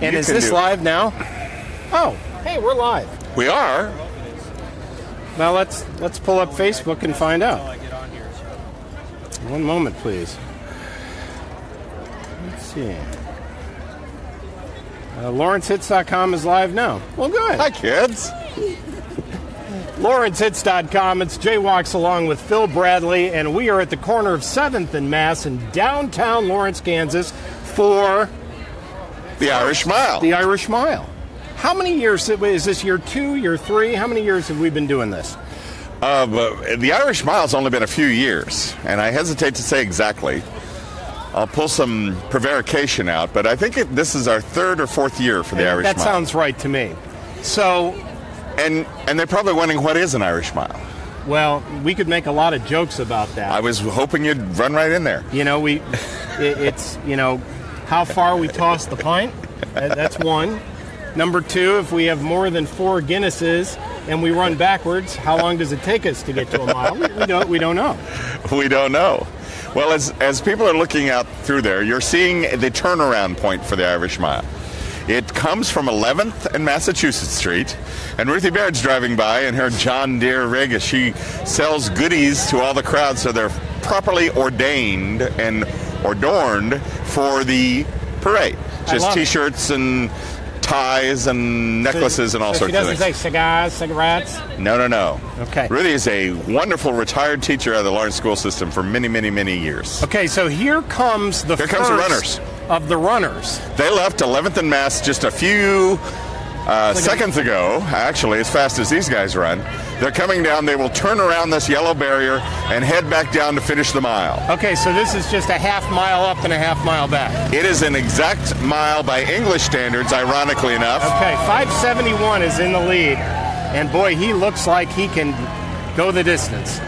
And is this live now? Oh, hey, we're live. We are. Now let's pull up Facebook and find out. One moment, please. Let's see. LawrenceHits.com is live now. Well, good. Hi, kids. LawrenceHits.com. It's Jay Walks along with Phil Bradley, and we are at the corner of 7th and Mass in downtown Lawrence, Kansas for the Irish Mile. The Irish Mile. How many years is this? Year 2, year 3? How many years have we been doing this? The Irish Mile's only been a few years, and I hesitate to say exactly. I'll pull some prevarication out, but I think this is our 3rd or 4th year for the Irish Mile. That sounds right to me. So, and they're probably wondering what is an Irish Mile. Well, we could make a lot of jokes about that. I was hoping you'd run right in there. You know, it's how far we toss the pint. That's one. Number 2, if we have more than 4 Guinnesses and we run backwards, how long does it take us to get to a mile? We don't know. We don't know. Well, as people are looking out through there, you're seeing the turnaround point for the Irish Mile. It comes from 11th and Massachusetts Street, and Ruthie Baird's driving by in her John Deere rig as she sells goodies to all the crowd, so they're properly ordained and adorned for the parade. Just T-shirts and ties and necklaces and all sorts of things. She doesn't say cigars, cigarettes? No. Okay. Ruthie is a wonderful retired teacher out of the Lawrence school system for many, many, many years. Okay, so here comes the first runners. Of the runners. They left 11th and Mass just a few seconds ago, actually, as fast as these guys run. They're coming down. They will turn around this yellow barrier and head back down to finish the mile. Okay, so this is just a half mile up and a half mile back. It is an exact mile by English standards, ironically enough. Okay, 571 is in the lead. And boy, he looks like he can go the distance.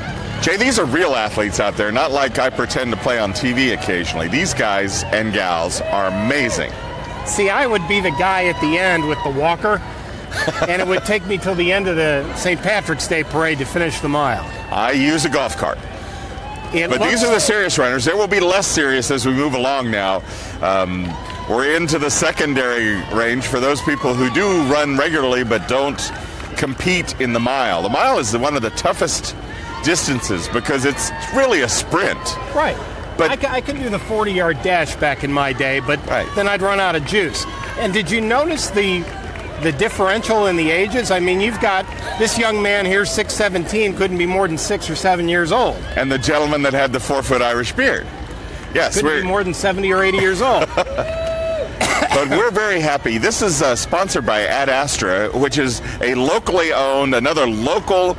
Jay, these are real athletes out there, not like I pretend to play on TV occasionally. These guys and gals are amazing. See, I would be the guy at the end with the walker, and it would take me till the end of the St. Patrick's Day parade to finish the mile. I use a golf cart. But these are the serious runners. There will be less serious as we move along now. We're into the secondary range for those people who do run regularly but don't compete in the mile. The mile is one of the toughest distances because it's really a sprint. Right. But I could do the 40-yard dash back in my day, but then I'd run out of juice. And did you notice the differential in the ages? I mean, you've got this young man here, 6'17", couldn't be more than 6 or 7 years old. And the gentleman that had the 4-foot Irish beard. Yes, couldn't be more than 70 or 80 years old. But we're very happy. This is sponsored by Ad Astra, which is a locally owned, another local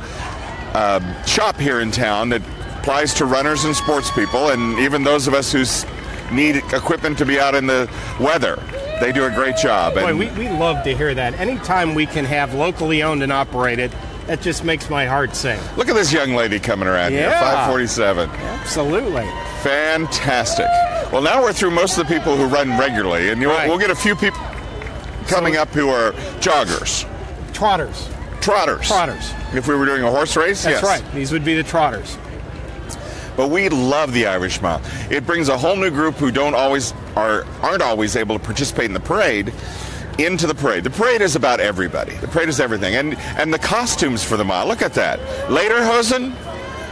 shop here in town that applies to runners and sports people, and even those of us who need equipment to be out in the weather. They do a great job. Boy, we love to hear that. Anytime we can have locally owned and operated, that just makes my heart sing. Look at this young lady coming around here, 547. Absolutely. Fantastic. Well, now we're through most of the people who run regularly, and we'll get a few people coming up who are joggers. Trotters. If we were doing a horse race, That's right. These would be the trotters. But we love the Irish Mile. It brings a whole new group who aren't always able to participate in the parade into the parade. The parade is about everybody. The parade is everything. And the costumes for the mile, look at that. Lederhosen?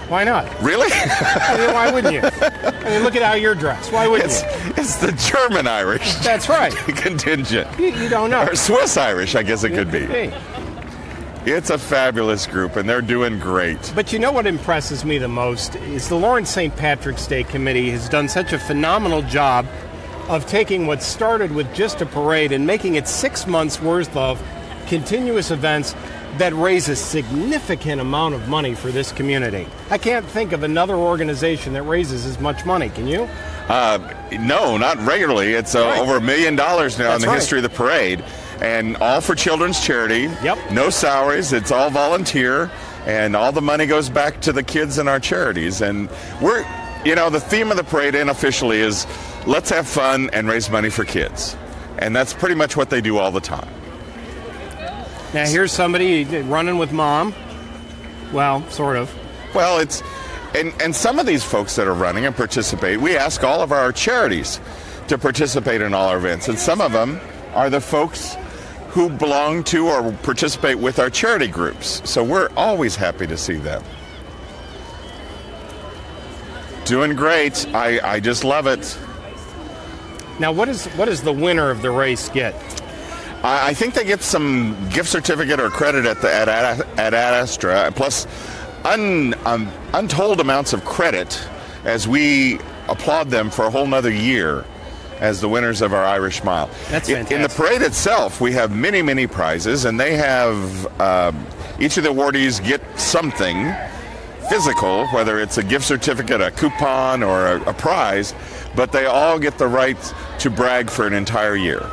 Why not? Really? I mean, why wouldn't you? I mean, look at how you're dressed. Why wouldn't you? It's the German Irish. That's right. Contingent. You don't know. Or Swiss Irish, I guess it could be. It's a fabulous group, and they're doing great. But you know what impresses me the most is the Lawrence St. Patrick's Day Committee has done such a phenomenal job of taking what started with just a parade and making it 6 months worth of continuous events that raise a significant amount of money for this community. I can't think of another organization that raises as much money. Can you? No, not regularly. It's over $1 million now in the history of the parade. And all for children's charity. Yep. No salaries. It's all volunteer. And all the money goes back to the kids in our charities. And the theme of the parade unofficially is let's have fun and raise money for kids. And that's pretty much what they do all the time. Now here's somebody running with mom. Well, sort of. Well, it's... And some of these folks that are running and participate, we ask all of our charities to participate in all our events. And some of them are the folks who belong to or participate with our charity groups. So we're always happy to see them. Doing great. I just love it. Now, what does the winner of the race get? I think they get some gift certificate or credit at Astra, plus untold amounts of credit as we applaud them for a whole nother year as the winners of our Irish Mile. That's fantastic. In the parade itself, we have many, many prizes, and they have each of the awardees get something physical, whether it's a gift certificate, a coupon, or a prize, but they all get the right to brag for an entire year.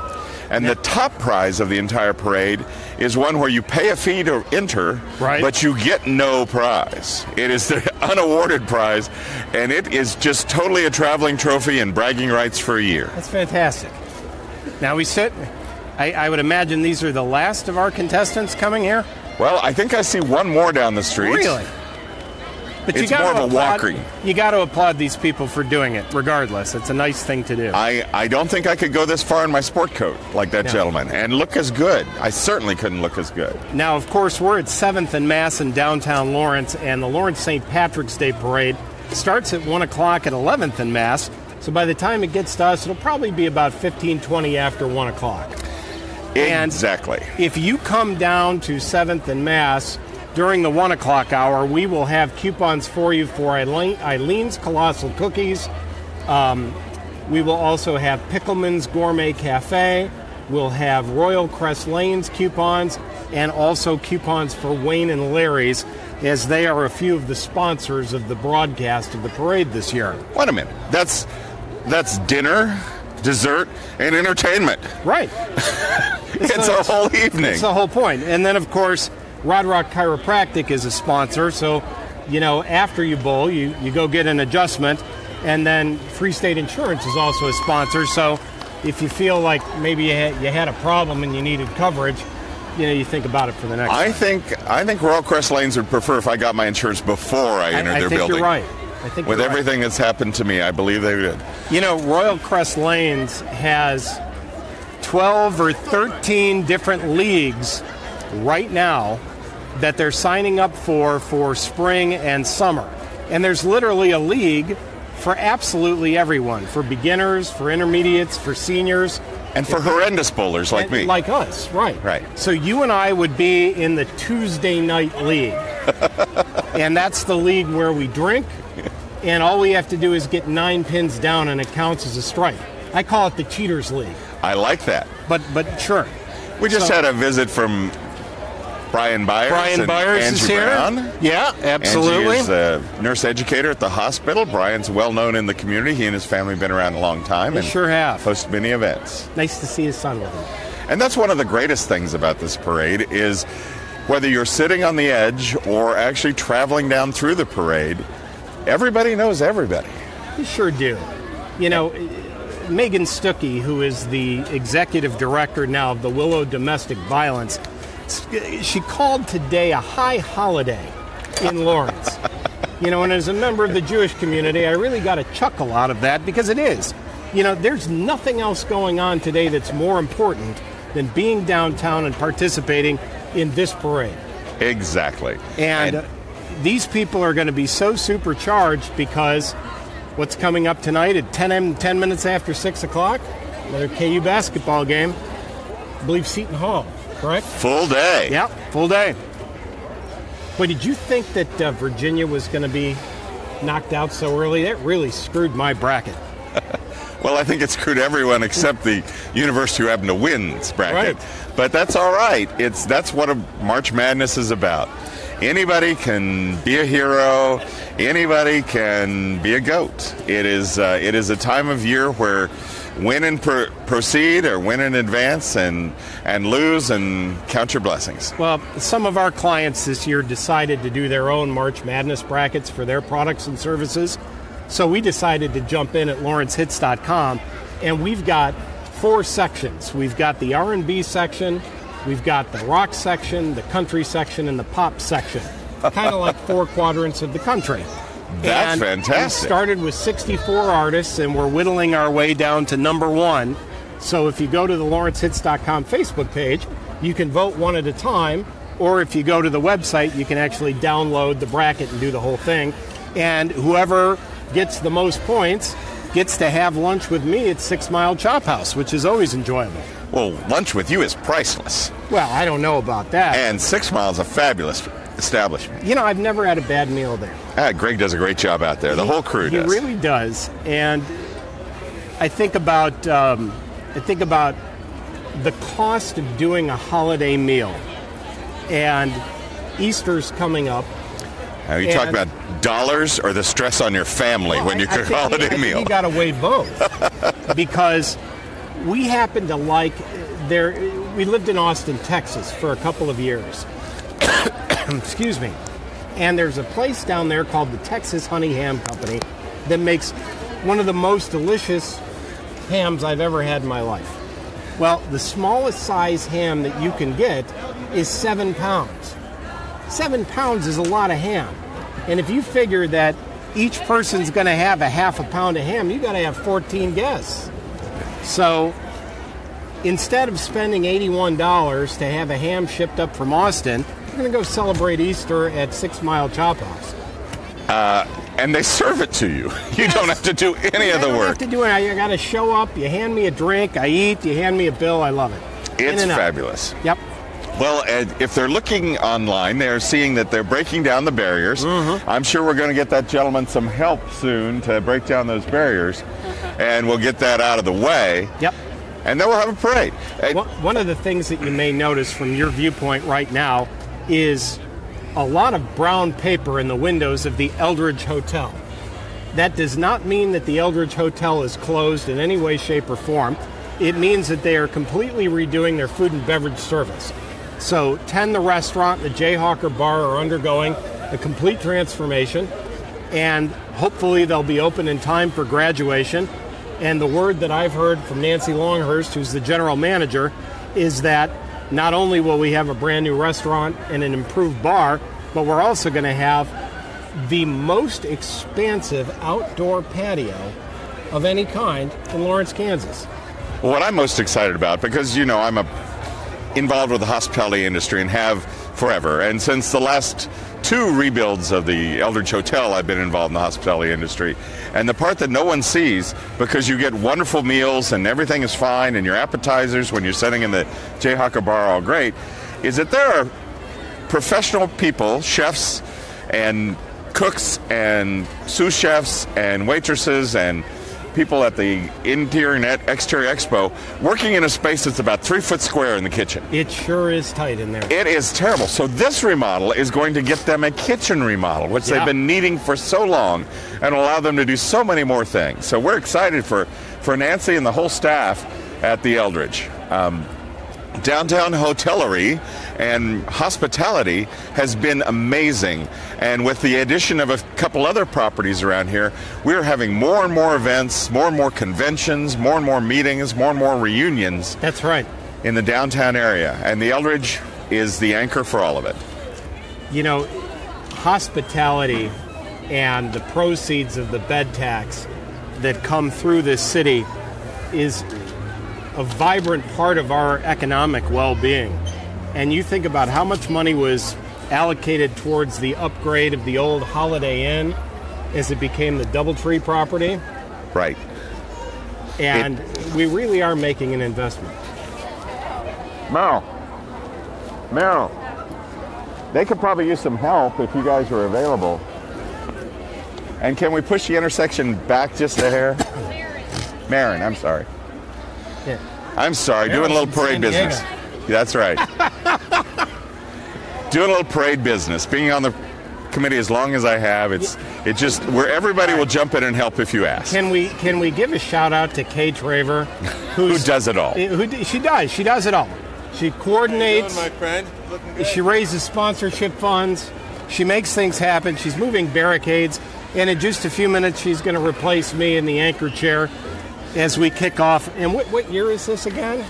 And the top prize of the entire parade is one where you pay a fee to enter, right, but you get no prize. It is the unawarded prize, and it is just totally a traveling trophy and bragging rights for a year. That's fantastic. Now I would imagine these are the last of our contestants coming here? Well, I think I see one more down the street. Really? But it's more of a walking. You got to applaud these people for doing it, regardless. It's a nice thing to do. I don't think I could go this far in my sport coat like that gentleman and look as good. I certainly couldn't look as good. Now, of course, we're at 7th and Mass in downtown Lawrence, and the Lawrence St. Patrick's Day Parade starts at 1 o'clock at 11th and Mass. So by the time it gets to us, it'll probably be about 15-20 after 1 o'clock. Exactly. And if you come down to 7th and Mass during the 1 o'clock hour, we will have coupons for you for Eileen's Colossal Cookies. We will also have Pickleman's Gourmet Cafe. We'll have Royal Crest Lane's coupons, and also coupons for Wayne and Larry's, as they are a few of the sponsors of the broadcast of the parade this year. Wait a minute. That's dinner, dessert, and entertainment. Right. It's a whole evening. That's the whole point. And then, of course, Rod Rock Chiropractic is a sponsor, so, after you bowl, you go get an adjustment, and then Free State Insurance is also a sponsor, so if you feel like maybe you had a problem and you needed coverage, you think about it for the next time. I think Royal Crest Lanes would prefer if I got my insurance before I entered their building. I think you're right. With everything that's happened to me, I believe they would. Royal Crest Lanes has 12 or 13 different leagues right now that they're signing up for spring and summer. And there's literally a league for absolutely everyone, for beginners, for intermediates, for seniors. And for horrendous bowlers like me. Like us, right. Right. So you and I would be in the Tuesday night league. And that's the league where we drink, and all we have to do is get 9 pins down and it counts as a strike. I call it the Cheaters League. I like that. But sure. We just had a visit from Brian Byers. Brian Byers Angie is here. Brown. Yeah, absolutely. Angie is a nurse educator at the hospital. Brian's well known in the community. He and his family have been around a long time. They and sure have. Host many events. Nice to see his son with him. And that's one of the greatest things about this parade is whether you're sitting on the edge or actually traveling down through the parade, everybody knows everybody. You sure do. Megan Stuckey, who is the executive director now of the Willow Domestic Violence, she called today a high holiday in Lawrence. And as a member of the Jewish community, I really got a chuckle out of that because it is. There's nothing else going on today that's more important than being downtown and participating in this parade. Exactly. And these people are going to be so supercharged because what's coming up tonight at 10 minutes after 6 o'clock? Another KU basketball game. I believe Seton Hall, correct? Full day. Yep, full day. Boy, did you think that Virginia was going to be knocked out so early? That really screwed my bracket. Well, I think it screwed everyone except the university who happened to win this bracket. Right. But that's all right. That's what a March Madness is about. Anybody can be a hero. Anybody can be a goat. It is a time of year where win and proceed, or win and advance, and lose and count your blessings. Well, some of our clients this year decided to do their own March Madness brackets for their products and services. So we decided to jump in at lawrencehits.com, and we've got 4 sections. We've got the R&B section, we've got the rock section, the country section, and the pop section. Kind of like 4 quadrants of the country. That's and fantastic. We started with 64 artists, and we're whittling our way down to number 1. So if you go to the LawrenceHits.com Facebook page, you can vote one at a time, or if you go to the website, you can actually download the bracket and do the whole thing. And whoever gets the most points gets to have lunch with me at 6 Mile Chop House, which is always enjoyable. Well, lunch with you is priceless. Well, I don't know about that. And 6 Mile is a fabulous establishment. You know, I've never had a bad meal there. Greg does a great job out there. The whole crew does. He really does. And I think about the cost of doing a holiday meal. And Easter's coming up. Are you talking about dollars or the stress on your family when you cook a holiday meal? You got to weigh both. Because we happen to like we lived in Austin, Texas for a couple of years. Excuse me. And there's a place down there called the Texas Honey Ham Company that makes one of the most delicious hams I've ever had in my life. Well, the smallest size ham that you can get is 7 pounds. 7 pounds is a lot of ham. And if you figure that each person's going to have a half a pound of ham, you got to have 14 guests. So instead of spending $81 to have a ham shipped up from Austin, we're going to go celebrate Easter at 6 Mile Chop House. And they serve it to you. You don't have to do any of the work. I don't have to do it. I got to show up. You hand me a drink. I eat. You hand me a bill. I love it. It's fabulous. Yep. Well, if they're looking online, they're seeing that they're breaking down the barriers. Mm-hmm. I'm sure we're going to get that gentleman some help soon to break down those barriers, and we'll get that out of the way. Yep. And then we'll have a parade. One of the things that you may notice from your viewpoint right now is a lot of brown paper in the windows of the Eldridge Hotel. That does not mean that the Eldridge Hotel is closed in any way, shape, or form. It means that they are completely redoing their food and beverage service. So 10, the restaurant, the Jayhawker Bar are undergoing a complete transformation, and hopefully they'll be open in time for graduation. And the word that I've heard from Nancy Longhurst, who's the general manager, is that not only will we have a brand new restaurant and an improved bar, but we're also going to have the most expansive outdoor patio of any kind in Lawrence, Kansas. Well, what I'm most excited about, because, you know, I'm involved with the hospitality industry and have forever. And since the last 2 rebuilds of the Eldridge Hotel, I've been involved in the hospitality industry. And the part that no one sees, because you get wonderful meals and everything is fine and your appetizers when you're sitting in the Jayhawker Bar are all great, is that there are professional people, chefs and cooks and sous chefs and waitresses and people at the interior and exterior expo working in a space that's about 3 foot square in the kitchen. It sure is tight in there. It is terrible. So this remodel is going to get them a kitchen remodel, which they've been needing for so long, and allow them to do so many more things. So we're excited for Nancy and the whole staff at the Eldridge. Downtown hotellery and hospitality has been amazing, and with the addition of a couple other properties around here, we're having more and more events, more and more conventions, more and more meetings, more and more reunions. That's right. In the downtown area, and the Eldridge is the anchor for all of it. You know, hospitality and the proceeds of the bed tax that come through this city is a vibrant part of our economic well-being. And you think about how much money was allocated towards the upgrade of the old Holiday Inn as it became the Doubletree property. Right. And we really are making an investment. Meryl, they could probably use some help if you guys were available. And can we push the intersection back just a hair? Marin, I'm sorry. Yeah. I'm sorry, doing a little parade business. That's right. Doing a little parade business. Being on the committee as long as I have, it just where everybody will jump in and help if you ask. Can we give a shout out to Kay Traver, who does it all? She does it all. She coordinates. How you doing, my friend? Looking good. She raises sponsorship funds. She makes things happen. She's moving barricades, and in just a few minutes, she's going to replace me in the anchor chair as we kick off. And what year is this again?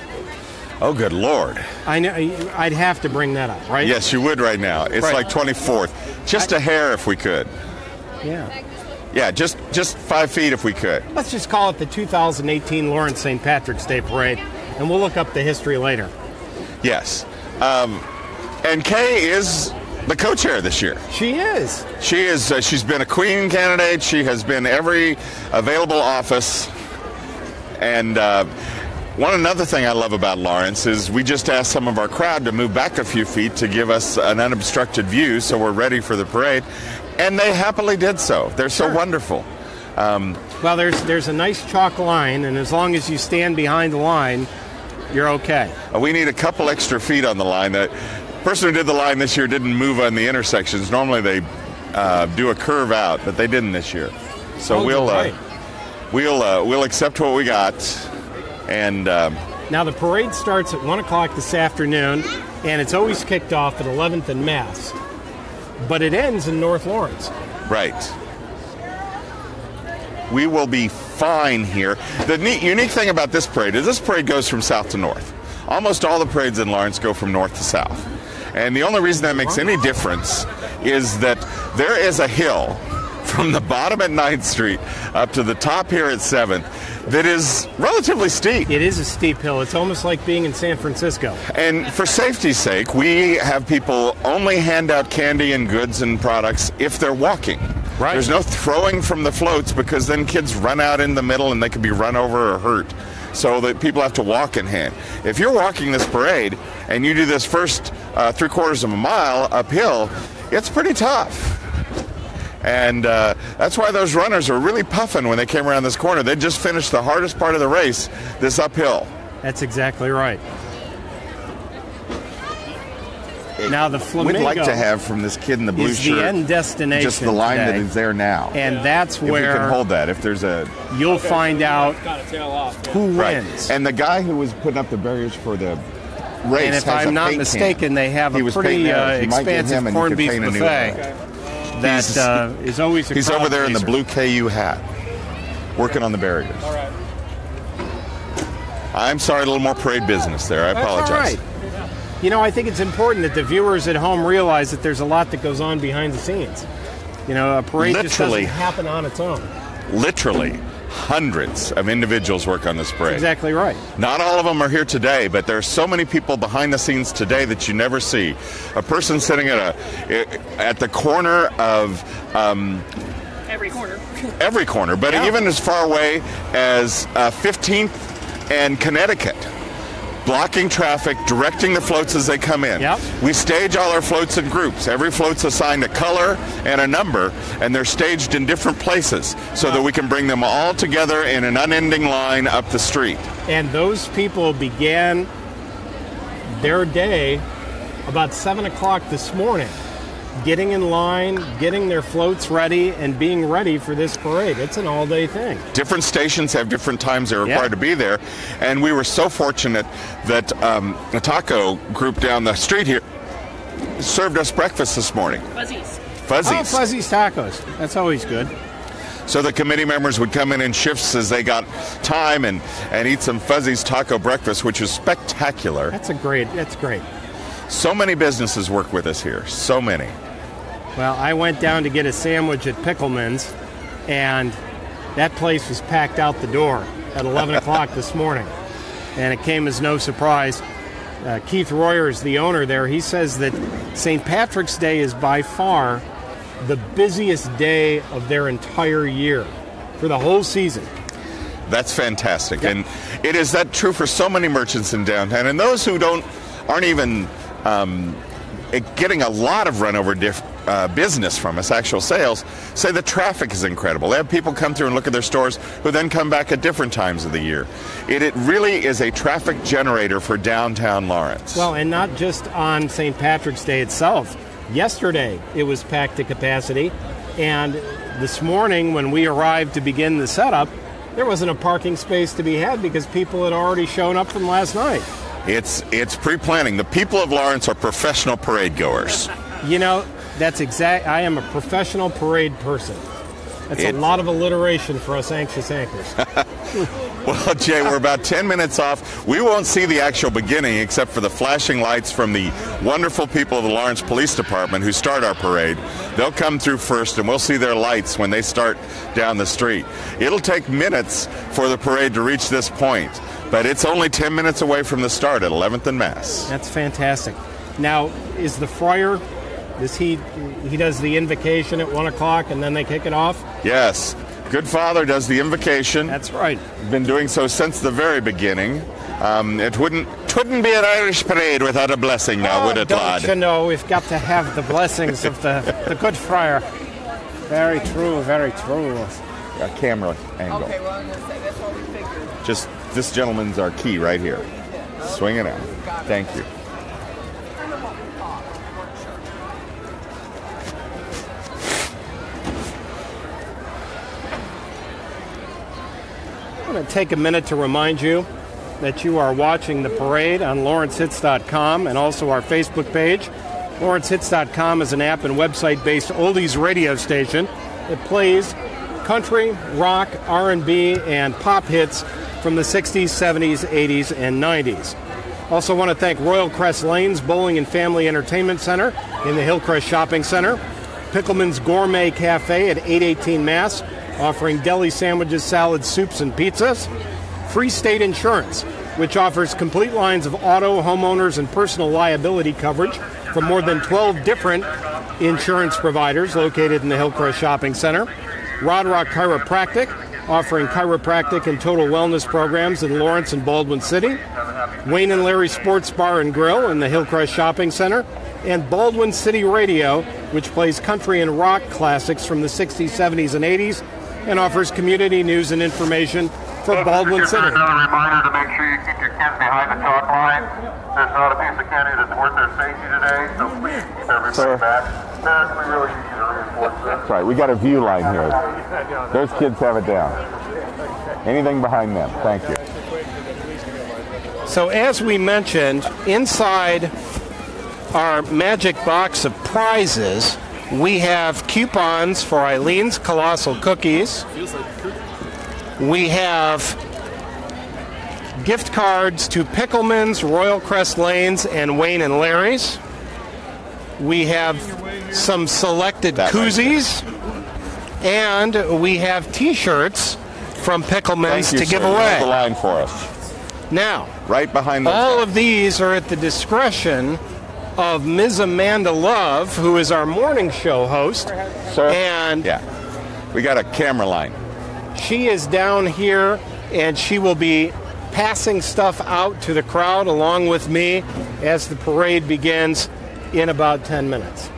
Oh, good Lord. I know. I'd have to bring that up, right? Yes, you would right now. It's right. like 24th. Just a hair if we could. Yeah. Yeah, just 5 feet if we could. Let's just call it the 2018 Lawrence St. Patrick's Day Parade, and we'll look up the history later. Yes. And Kay is the co-chair this year. She is. She is. She's been a queen candidate. She has been every available office. And another thing I love about Lawrence is we just asked some of our crowd to move back a few feet to give us an unobstructed view so we're ready for the parade. And they happily did so. They're so wonderful. Well, there's a nice chalk line, and as long as you stand behind the line, you're okay. We need a couple extra feet on the line. The person who did the line this year didn't move on the intersections. Normally they do a curve out, but they didn't this year. So we'll accept what we got. And now the parade starts at 1 o'clock this afternoon, and it's always kicked off at 11th and Mass. But it ends in North Lawrence. Right. We will be fine here. The unique thing about this parade is this parade goes from south to north. Almost all the parades in Lawrence go from north to south. And the only reason that makes any difference is that there is a hill from the bottom at 9th Street up to the top here at 7th that is relatively steep. It is a steep hill. It's almost like being in San Francisco. And for safety's sake, we have people only hand out candy and goods and products if they're walking. Right. There's no throwing from the floats because then kids run out in the middle and they could be run over or hurt. So that people have to walk in hand. If you're walking this parade and you do this first 3/4 of a mile uphill, it's pretty tough. And that's why those runners were really puffing when they came around this corner. They just finished the hardest part of the race, this uphill. That's exactly right. Now the flamingo we'd like to have from this kid in the blue is shirt the end destination just the line today. that is there now. And that's where if we can hold that. If there's a you'll find out who wins. Right. And the guy who was putting up the barriers for the race, and if has I'm a not paint mistaken, can. they have a pretty expansive corned beef buffet that is always a He's over there in the pleaser. blue KU hat, working on the barriers. All right. I'm sorry, a little more parade business there. I apologize. That's all right. You know, I think it's important that the viewers at home realize that there's a lot that goes on behind the scenes. You know, a parade just doesn't happen on its own. Literally, hundreds of individuals work on this parade. That's exactly right. Not all of them are here today, but there are so many people behind the scenes today that you never see. A person sitting at the corner of Every corner. every corner, but even as far away as 15th and Connecticut. Blocking traffic, directing the floats as they come in. Yep. We stage all our floats in groups. Every float's assigned a color and a number, and they're staged in different places so that we can bring them all together in an unending line up the street. And those people began their day about 7 o'clock this morning, getting in line, getting their floats ready, and being ready for this parade. It's an all-day thing. Different stations have different times they're required to be there, and we were so fortunate that a taco group down the street here served us breakfast this morning. Fuzzies. Fuzzies. Oh, Fuzzies tacos. That's always good. So the committee members would come in shifts as they got time and eat some Fuzzies taco breakfast, which was spectacular. That's great. So many businesses work with us here. So many. Well, I went down to get a sandwich at Pickleman's, and that place was packed out the door at 11 o'clock this morning. And it came as no surprise. Keith Royer is the owner there. He says that St. Patrick's Day is by far the busiest day of their entire year for the whole season. That's fantastic. Yep. And it is that true for so many merchants in downtown. And those who aren't even getting a lot of run-over business from us, actual sales, say the traffic is incredible. They have people come through and look at their stores who then come back at different times of the year. It really is a traffic generator for downtown Lawrence. Well, and not just on St. Patrick's Day itself. Yesterday, it was packed to capacity, and this morning when we arrived to begin the setup, there wasn't a parking space to be had because people had already shown up from last night. It's pre-planning. The people of Lawrence are professional parade goers. You know, that's exact. I am a professional parade person. That's a lot of alliteration for us anxious anchors. Well, Jay, we're about 10 minutes off. We won't see the actual beginning except for the flashing lights from the wonderful people of the Lawrence Police Department who start our parade. They'll come through first, and we'll see their lights when they start down the street. It'll take minutes for the parade to reach this point, but it's only 10 minutes away from the start at 11th and Mass. That's fantastic. Now, is the friar, he does the invocation at 1 o'clock and then they kick it off? Yes. Good Father does the invocation. That's right. Been doing so since the very beginning. It wouldn't be an Irish parade without a blessing now, would it, lad? Don't you know, we've got to have the blessings of the good friar. Very true, very true. A camera angle. Okay, well, I'm going to say that's what we figured. Just, this gentleman's our key right here. Swing it out. Thank you. I'm going to take a minute to remind you that you are watching the parade on LawrenceHits.com and also our Facebook page. LawrenceHits.com is an app and website-based oldies radio station that plays country, rock, R&B, and pop hits from the 60s, 70s, 80s, and 90s. Also want to thank Royal Crest Lanes Bowling and Family Entertainment Center in the Hillcrest Shopping Center, Pickleman's Gourmet Cafe at 818 Mass, offering deli sandwiches, salads, soups, and pizzas. Free State Insurance, which offers complete lines of auto, homeowners, and personal liability coverage from more than 12 different insurance providers located in the Hillcrest Shopping Center. Rod Rock Chiropractic, offering chiropractic and total wellness programs in Lawrence and Baldwin City. Wayne and Larry Sports Bar and Grill in the Hillcrest Shopping Center. And Baldwin City Radio, which plays country and rock classics from the 60s, 70s, and 80s, and offers community news and information for Baldwin City. Another reminder to make sure you keep your kids behind the chalk line. There's not a piece of candy that's worth their safety today, so please keep everybody back. Parents, we really need you to reinforce this. That's right. We got a view line here. Those kids have it down. Anything behind them. Thank you. So as we mentioned, inside our magic box of prizes, we have coupons for Eileen's Colossal Cookies. We have gift cards to Pickleman's, Royal Crest Lanes, and Wayne and Larry's. We have some selected koozies. And we have T-shirts from Pickleman's to give away. Hold the line for us. Now, right behind those all guys. of these are at the discretion of Ms. Amanda Love, who is our morning show host. Sir? And yeah, we got a camera line. She is down here, and she will be passing stuff out to the crowd along with me as the parade begins in about 10 minutes.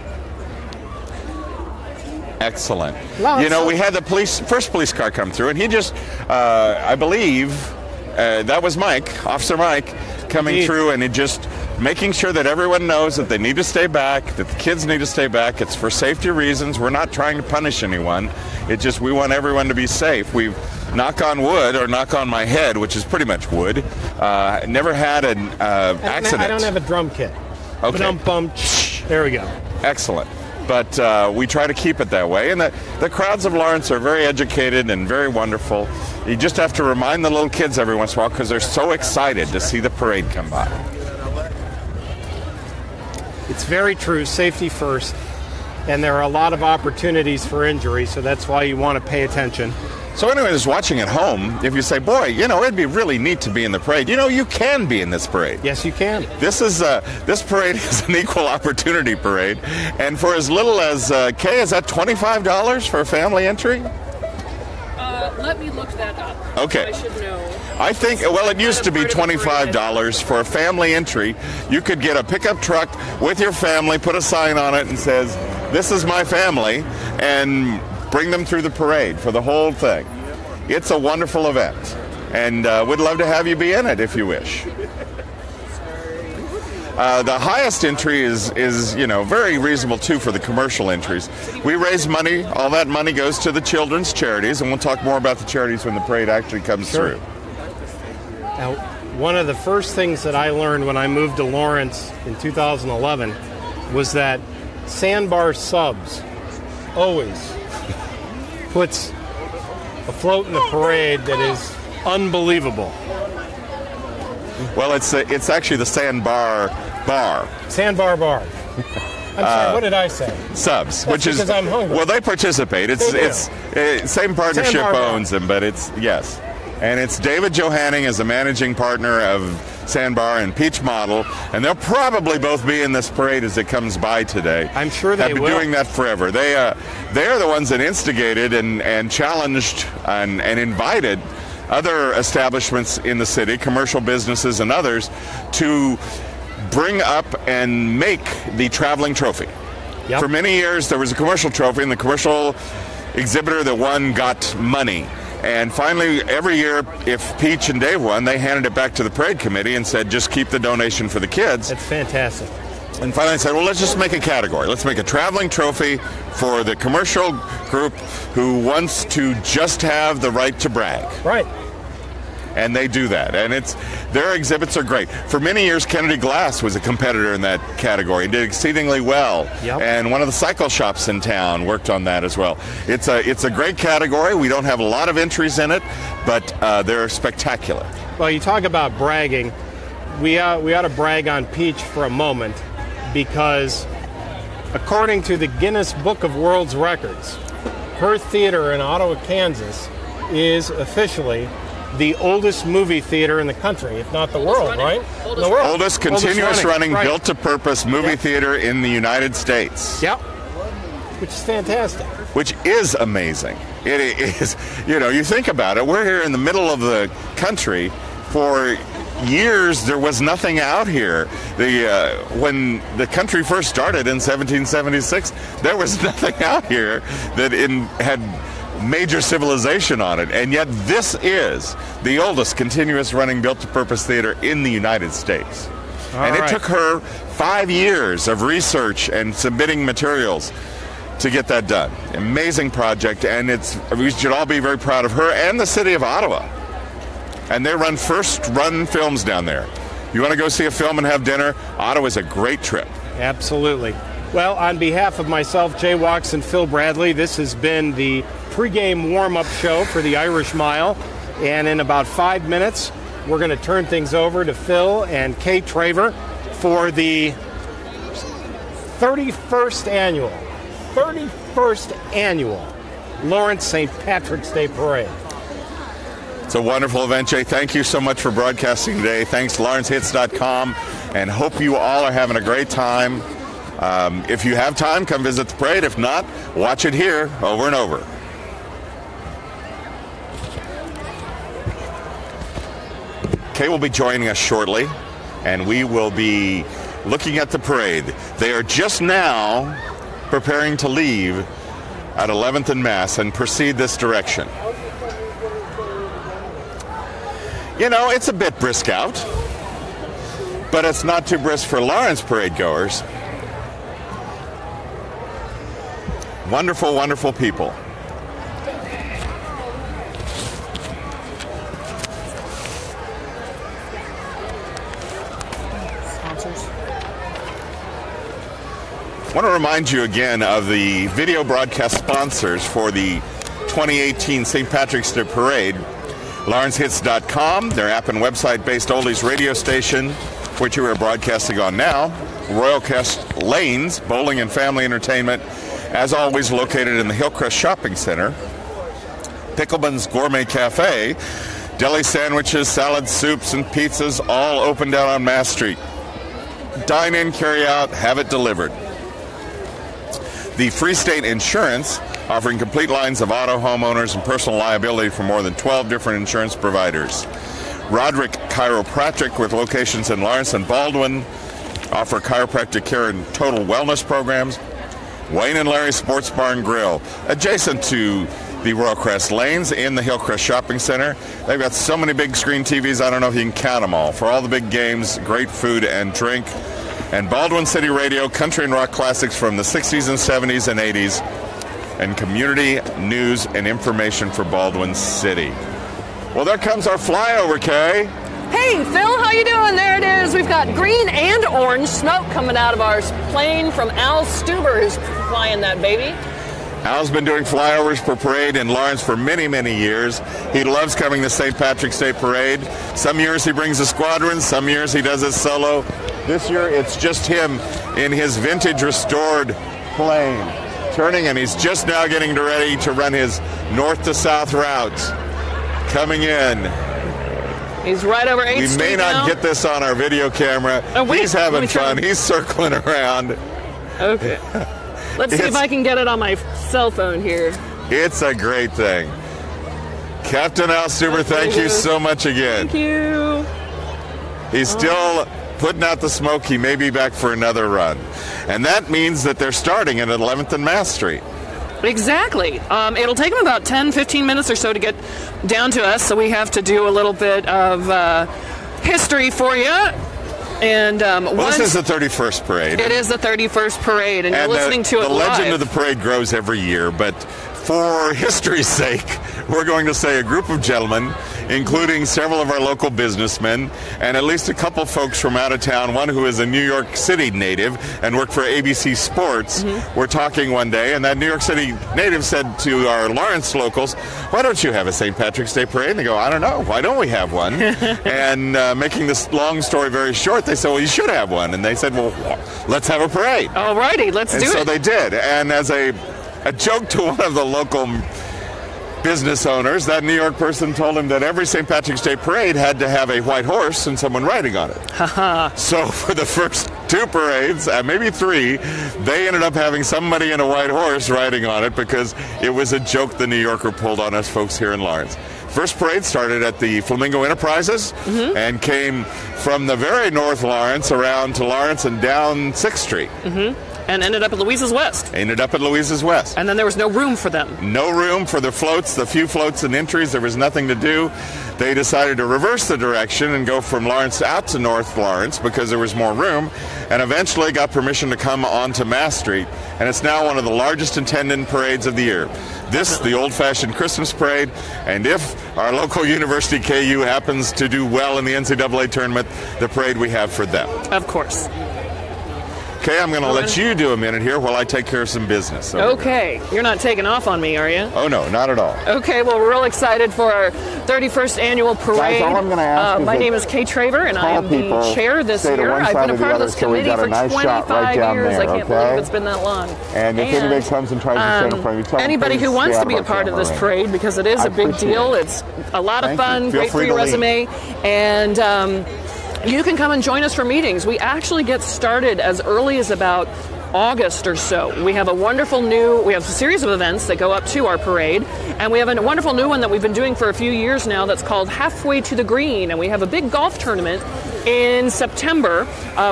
Excellent. You know, we had the first police car come through, and he just, I believe, that was Mike, Officer Mike, coming through, and he just making sure that everyone knows that they need to stay back, that the kids need to stay back. It's for safety reasons. We're not trying to punish anyone. It's just we want everyone to be safe. We've, knock on wood, or knock on my head, which is pretty much wood, never had an accident. I don't have a drum kit. Okay. There we go. Excellent. But we try to keep it that way. And the crowds of Lawrence are very educated and very wonderful. You just have to remind the little kids every once in a while because they're so excited to see the parade come by. It's very true. Safety first. And there are a lot of opportunities for injury, so that's why you want to pay attention. So anyone who's watching at home, if you say, boy, you know, it'd be really neat to be in the parade, you know, you can be in this parade. Yes, you can. This parade is an equal opportunity parade. And for as little as, Kay, is that $25 for a family entry? Let me look that up. Okay. I should know. I think, well, it used to be $25 for a family entry. You could get a pickup truck with your family, put a sign on it and says, this is my family, and bring them through the parade for the whole thing. It's a wonderful event, and we'd love to have you be in it if you wish. The highest entry is you know, very reasonable too for the commercial entries. We raise money. All that money goes to the children's charities, and we'll talk more about the charities when the parade actually comes through. Now, one of the first things that I learned when I moved to Lawrence in 2011 was that Sandbar Subs always puts a float in the parade that is unbelievable. Well, it's actually the Sandbar Bar. Sandbar Bar. I'm sorry, what did I say? Subs, That's which is because I'm hungry. Well, they participate. It's same partnership Sandbar Bar. owns them, but yes, and it's David Johanning as the managing partner of Sandbar and Peach Model, and they'll probably both be in this parade as it comes by today. I'm sure they have been will. doing that forever. They are the ones that instigated and challenged and invited other establishments in the city, commercial businesses and others, to bring up and make the traveling trophy. Yep. For many years, there was a commercial trophy, and the commercial exhibitor that won got money. And finally, every year, if Peach and Dave won, they handed it back to the parade committee and said, just keep the donation for the kids. That's fantastic. And finally, I said, well, let's just make a category. Let's make a traveling trophy for the commercial group who wants to just have the right to brag. Right. And they do that. And their exhibits are great. For many years, Kennedy Glass was a competitor in that category and did exceedingly well. Yep. And one of the cycle shops in town worked on that as well. It's a great category. We don't have a lot of entries in it, but they're spectacular. Well, you talk about bragging. We ought to brag on Peach for a moment, because according to the Guinness Book of World Records, her theater in Ottawa, Kansas is officially the oldest movie theater in the country, if not the world, right? Oldest The world. Oldest continuous running right. built-to-purpose movie theater in the United States. Yep. Which is fantastic. Which is amazing. It is. You think about it. We're here in the middle of the country. For years, there was nothing out here. When the country first started in 1776, there was nothing out here that had major civilization on it, and yet this is the oldest continuous running built-to-purpose theater in the United States. And it took her 5 years of research and submitting materials to get that done. Amazing project, and we should all be very proud of her and the city of Ottawa. And they run first-run films down there. You want to go see a film and have dinner? Ottawa's a great trip. Absolutely. Well, on behalf of myself, Jay Walks, and Phil Bradley, this has been the pregame warm-up show for the Irish Mile. And in about 5 minutes, we're going to turn things over to Phil and Kay Traver for the 31st annual Lawrence St. Patrick's Day Parade. It's a wonderful event, Jay. Thank you so much for broadcasting today. Thanks, LawrenceHits.com, and hope you all are having a great time. If you have time, come visit the parade. If not, watch it here over and over. Kay will be joining us shortly, and we will be looking at the parade. They are just now preparing to leave at 11th and Mass and proceed this direction. It's a bit brisk out, but it's not too brisk for Lawrence parade goers. Wonderful, wonderful people. I want to remind you again of the video broadcast sponsors for the 2018 St. Patrick's Day Parade. LawrenceHits.com, their app and website-based oldies radio station, which we are broadcasting on now. Royalcrest Lanes, bowling and family entertainment, as always located in the Hillcrest Shopping Center. Pickleman's Gourmet Cafe, deli sandwiches, salads, soups, and pizzas, all open down on Mass Street. Dine in, carry out, have it delivered. The Free State Insurance, offering complete lines of auto, homeowners, and personal liability for more than 12 different insurance providers. Roderick Chiropractic, with locations in Lawrence and Baldwin, offer chiropractic care and total wellness programs. Wayne and Larry Sports Bar and Grill, adjacent to the Royalcrest Lanes in the Hillcrest Shopping Center. They've got so many big screen TVs, I don't know if you can count them all. For all the big games, great food and drink. And Baldwin City Radio, country and rock classics from the 60s and 70s and 80s. And community news and information for Baldwin City. Well, there comes our flyover, Kay. Hey, Phil, how you doing? There it is. We've got green and orange smoke coming out of our plane from Al Stuber, who's flying that baby. Al's been doing flyovers per parade in Lawrence for many, many years. He loves coming to St. Patrick's Day Parade. Some years he brings a squadron, some years he does it solo. This year it's just him in his vintage restored plane, turning, and he's just now getting ready to run his north to south route. Coming in. He's right over 8th We Street may not now. get this on our video camera. Oh, wait, He's let having me try. fun. He's circling around. Okay. Let's see if I can get it on my cell phone here. It's a great thing. Captain Al Stuber, thank you so much again. Thank you. He's still putting out the smoke. He may be back for another run. And that means that they're starting at 11th and Mass Street. Exactly. It'll take them about 10, 15 minutes or so to get down to us, so we have to do a little bit of history for you. And This is the 31st parade. It is the 31st parade, and you're listening to it the live. legend of the parade grows every year, but for history's sake, we're going to say a group of gentlemen, including several of our local businessmen, and at least a couple folks from out of town, one who is a New York City native and worked for ABC Sports, were talking one day, and that New York City native said to our Lawrence locals, "Why don't you have a St. Patrick's Day parade?" And they go, "I don't know. Why don't we have one?" And making this long story very short, they said, "Well, you should have one." And they said, "Well, let's have a parade." All righty, let's do it. So they did. And as a joke to one of the local business owners, that New York person told him that every St. Patrick's Day parade had to have a white horse and someone riding on it. So for the first two parades, maybe three, they ended up having somebody in a white horse riding on it because it was a joke the New Yorker pulled on us folks here in Lawrence. First parade started at the Flamingo Enterprises and came from the very North Lawrence around to Lawrence and down 6th Street. And ended up at Louise's West. Ended up at Louise's West. And then there was no room for them. No room for the floats, the few floats and entries. There was nothing to do. They decided to reverse the direction and go from Lawrence out to North Lawrence because there was more room, and eventually got permission to come onto Mass Street. And it's now one of the largest attended parades of the year. This, the old-fashioned Christmas parade, and if our local university, KU, happens to do well in the NCAA tournament, the parade we have for them. Of course. Okay, I'm going to let you do a minute here while I take care of some business. Okay. You're not taking off on me, are you? Oh, no, not at all. Okay, well, we're real excited for our 31st annual parade. Guys, all I'm gonna ask is my that name is Kay Traver, and I am the chair this year. I've been a part of this committee for 25 years. I can't believe it's been that long. And if anybody comes and tries to stand in front of you, tell them, anybody who wants to be a part of this parade, because it is a big deal. It's a lot of fun, great for your resume, and you can come and join us for meetings. We actually get started as early as about August or so. We have a series of events that go up to our parade, and we have a wonderful new one that we've been doing for a few years now that's called Halfway to the Green, and we have a big golf tournament in September.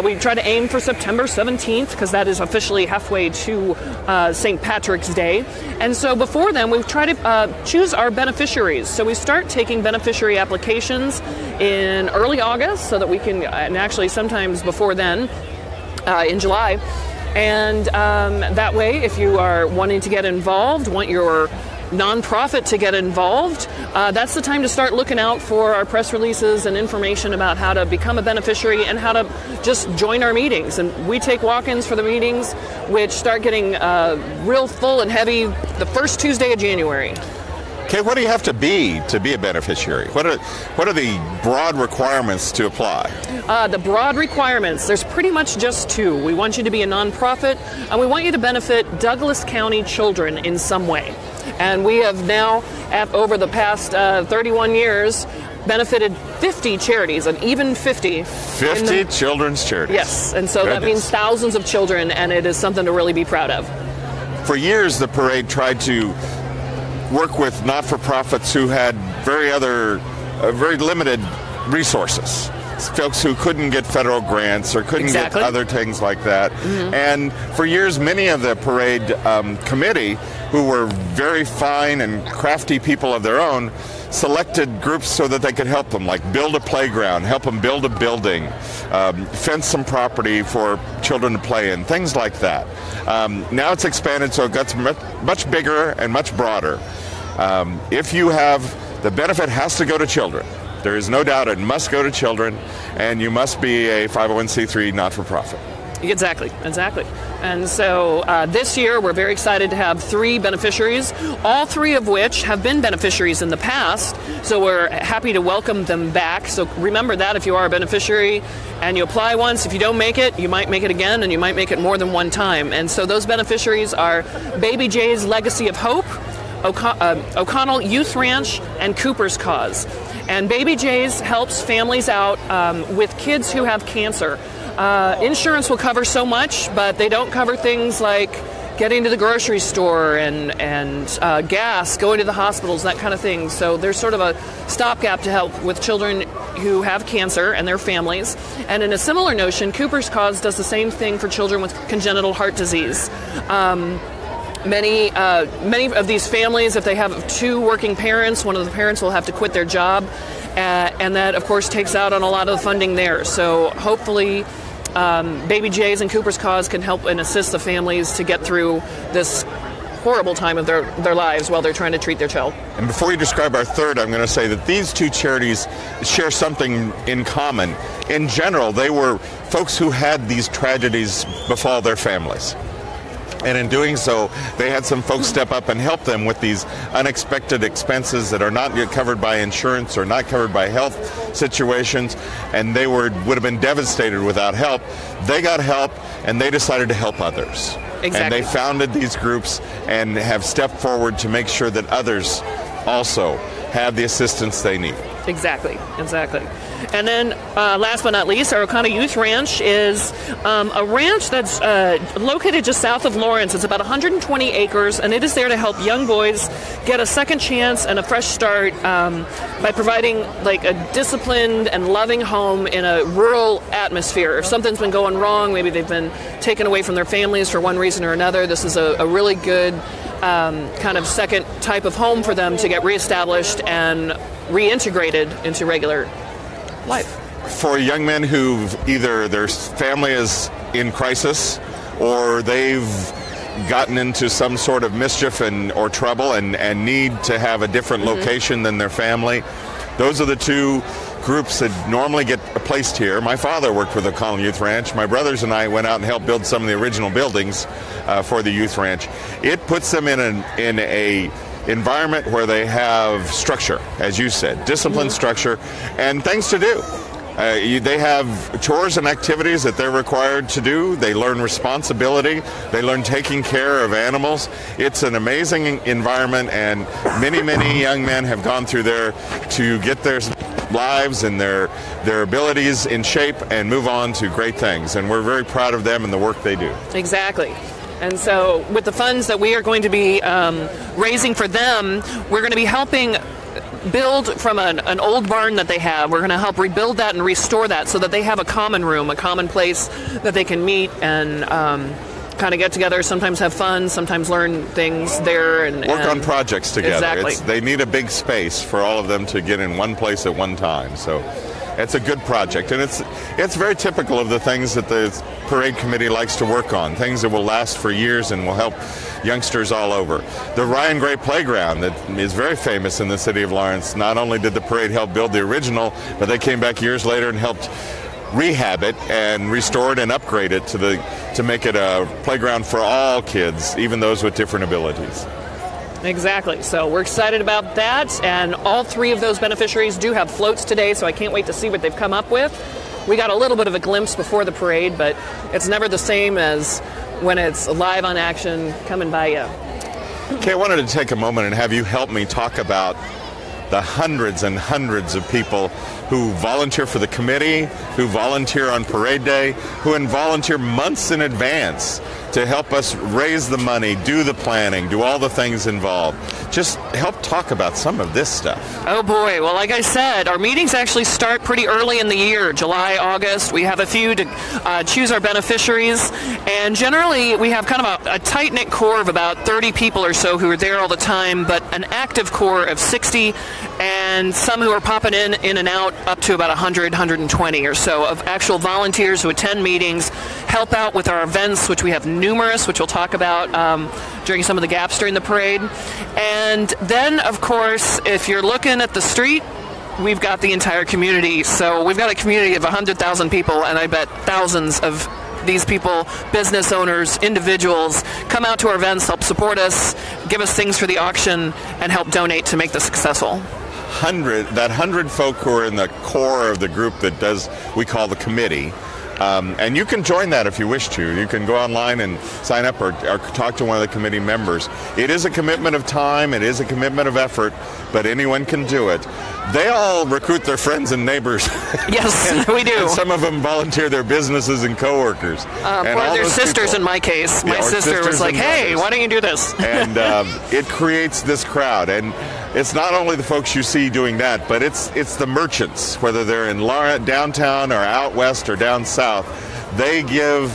We try to aim for September 17th because that is officially halfway to St. Patrick's Day. And so before then, we try to choose our beneficiaries. So we start taking beneficiary applications in early August so that we can, and actually sometimes before then, in July. And that way, if you are wanting to get involved, want your nonprofit to get involved, that's the time to start looking out for our press releases and information about how to become a beneficiary and how to just join our meetings. And we take walk-ins for the meetings, which start getting real full and heavy the first Tuesday of January. Okay, what do you have to be a beneficiary? What are the broad requirements to apply? The broad requirements, there's pretty much just two. We want you to be a nonprofit, and we want you to benefit Douglas County children in some way. And we have now, over the past 31 years, benefited 50 charities, and even 50. 50 children's charities. Yes, and so that means thousands of children, and it is something to really be proud of. For years, the parade tried to work with not-for-profits who had very limited resources. Folks who couldn't get federal grants or couldn't get other things like that. And for years, many of the parade committee, who were very fine and crafty people of their own, selected groups so that they could help them, like build a playground, help them build a building, fence some property for children to play in, things like that. Now it's expanded, so it got much bigger and much broader. If you have, the benefit has to go to children. There is no doubt it must go to children, and you must be a 501c3 not-for-profit. Exactly. And so this year we're very excited to have 3 beneficiaries, all 3 of which have been beneficiaries in the past. So we're happy to welcome them back. So remember that if you are a beneficiary and you apply once, if you don't make it, you might make it again, and you might make it more than one time. And so those beneficiaries are Baby J's Legacy of Hope, O'Connell Youth Ranch, and Cooper's Cause. And Baby J's helps families out with kids who have cancer. Insurance will cover so much, but they don't cover things like getting to the grocery store and gas, going to the hospitals, that kind of thing. So there's sort of a stopgap to help with children who have cancer and their families. And in a similar notion, Cooper's Cause does the same thing for children with congenital heart disease. Many of these families, if they have 2 working parents, one of the parents will have to quit their job, and that, of course, takes out on a lot of the funding there. So hopefully Baby J's and Cooper's Cause can help and assist the families to get through this horrible time of their lives while they're trying to treat their child. And before you describe our third, I'm going to say that these 2 charities share something in common. In general, they were folks who had these tragedies befall their families. And in doing so, they had some folks step up and help them with these unexpected expenses that are not yet covered by insurance or not covered by health situations, and they would have been devastated without help. They got help, and they decided to help others. Exactly. And they founded these groups and have stepped forward to make sure that others also have the assistance they need. Exactly. And then last but not least, our O'Connell Youth Ranch is a ranch that's located just south of Lawrence. It's about 120 acres, and it is there to help young boys get a second chance and a fresh start by providing like a disciplined and loving home in a rural atmosphere. If something's been going wrong, maybe they've been taken away from their families for one reason or another, this is a really good kind of second type of home for them to get reestablished and reintegrated into regular life. For young men who've either their family is in crisis or they've gotten into some sort of mischief or trouble and need to have a different location than their family, those are the 2 groups that normally get placed here. My father worked with the O'Connell Youth Ranch. My brothers and I went out and helped build some of the original buildings for the Youth Ranch. It puts them in a environment where they have structure, as you said, disciplined structure, and things to do. They have chores and activities that they're required to do. They learn responsibility. They learn taking care of animals. It's an amazing environment, and many, many young men have gone through there to get their lives and their abilities in shape and move on to great things. And we're very proud of them and the work they do. Exactly. And so with the funds that we are going to be raising for them, we're going to be helping build from an old barn that they have. We're going to help rebuild that and restore that so that they have a common room, a common place that they can meet and kind of get together, sometimes have fun, sometimes learn things there. And work on projects together. Exactly. They need a big space for all of them to get in one place at one time. So it's a good project, and it's very typical of the things that the parade committee likes to work on, things that will last for years and will help youngsters all over. The Ryan Gray Playground that is very famous in the city of Lawrence, not only did the parade help build the original, but they came back years later and helped rehab it and restore it and upgrade it to make it a playground for all kids, even those with different abilities. Exactly. So we're excited about that, and all 3 of those beneficiaries do have floats today, so I can't wait to see what they've come up with. We got a little bit of a glimpse before the parade, but it's never the same as when it's live on action coming by you. Okay, I wanted to take a moment and have you help me talk about the hundreds and hundreds of people who volunteer for the committee, who volunteer on parade day, who volunteer months in advance to help us raise the money, do the planning, do all the things involved. Just help talk about some of this stuff. Oh boy, well, like I said, our meetings actually start pretty early in the year, July, August. We have a few to choose our beneficiaries, and generally we have kind of a tight-knit core of about 30 people or so who are there all the time, but an active core of 60, and some who are popping in and out, up to about 100, 120 or so of actual volunteers who attend meetings, help out with our events, which we have numerous, which we'll talk about during some of the gaps during the parade. And then, of course, if you're looking at the street, we've got the entire community. So we've got a community of 100,000 people, and I bet thousands of these people, business owners, individuals, come out to our events, help support us, give us things for the auction, and help donate to make this successful. 100 folk who are in the core of the group that does, we call the committee. And you can join that if you wish to. You can go online and sign up or talk to one of the committee members. It is a commitment of time. It is a commitment of effort, but anyone can do it. They all recruit their friends and neighbors. Yes, we do. And some of them volunteer their businesses and coworkers. Or their sisters in my case. My sister was like, hey, why don't you do this? And it creates this crowd. And it's not only the folks you see doing that, but it's the merchants, whether they're in downtown or out west or down south. They give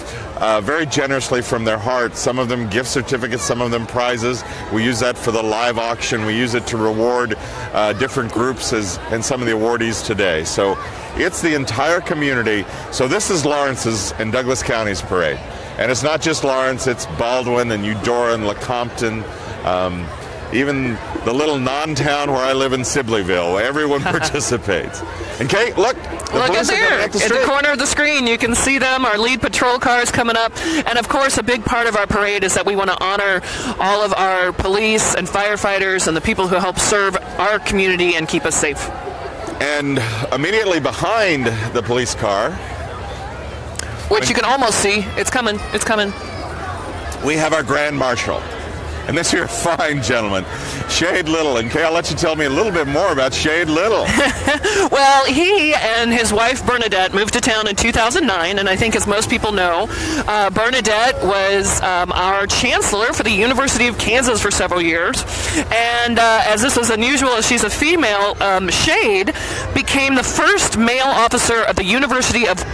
very generously from their heart. Some of them gift certificates, some of them prizes. We use that for the live auction. We use it to reward different groups and some of the awardees today. So it's the entire community. So this is Lawrence's and Douglas County's parade. And it's not just Lawrence, it's Baldwin and Eudora and LeCompton. Even the little non-town where I live in Sibleyville, everyone participates. And Kate, look at there, at the corner of the screen, you can see them, our lead patrol cars coming up. And of course, a big part of our parade is that we want to honor all of our police and firefighters and the people who help serve our community and keep us safe. And immediately behind the police car, which you can almost see, it's coming, we have our Grand Marshal. And this here fine gentleman, Shade Little. And Kay, I'll let you tell me a little bit more about Shade Little. Well, he and his wife Bernadette moved to town in 2009, and I think as most people know, Bernadette was our chancellor for the University of Kansas for several years. And as this is unusual as she's a female, Shade became the first male officer of the University of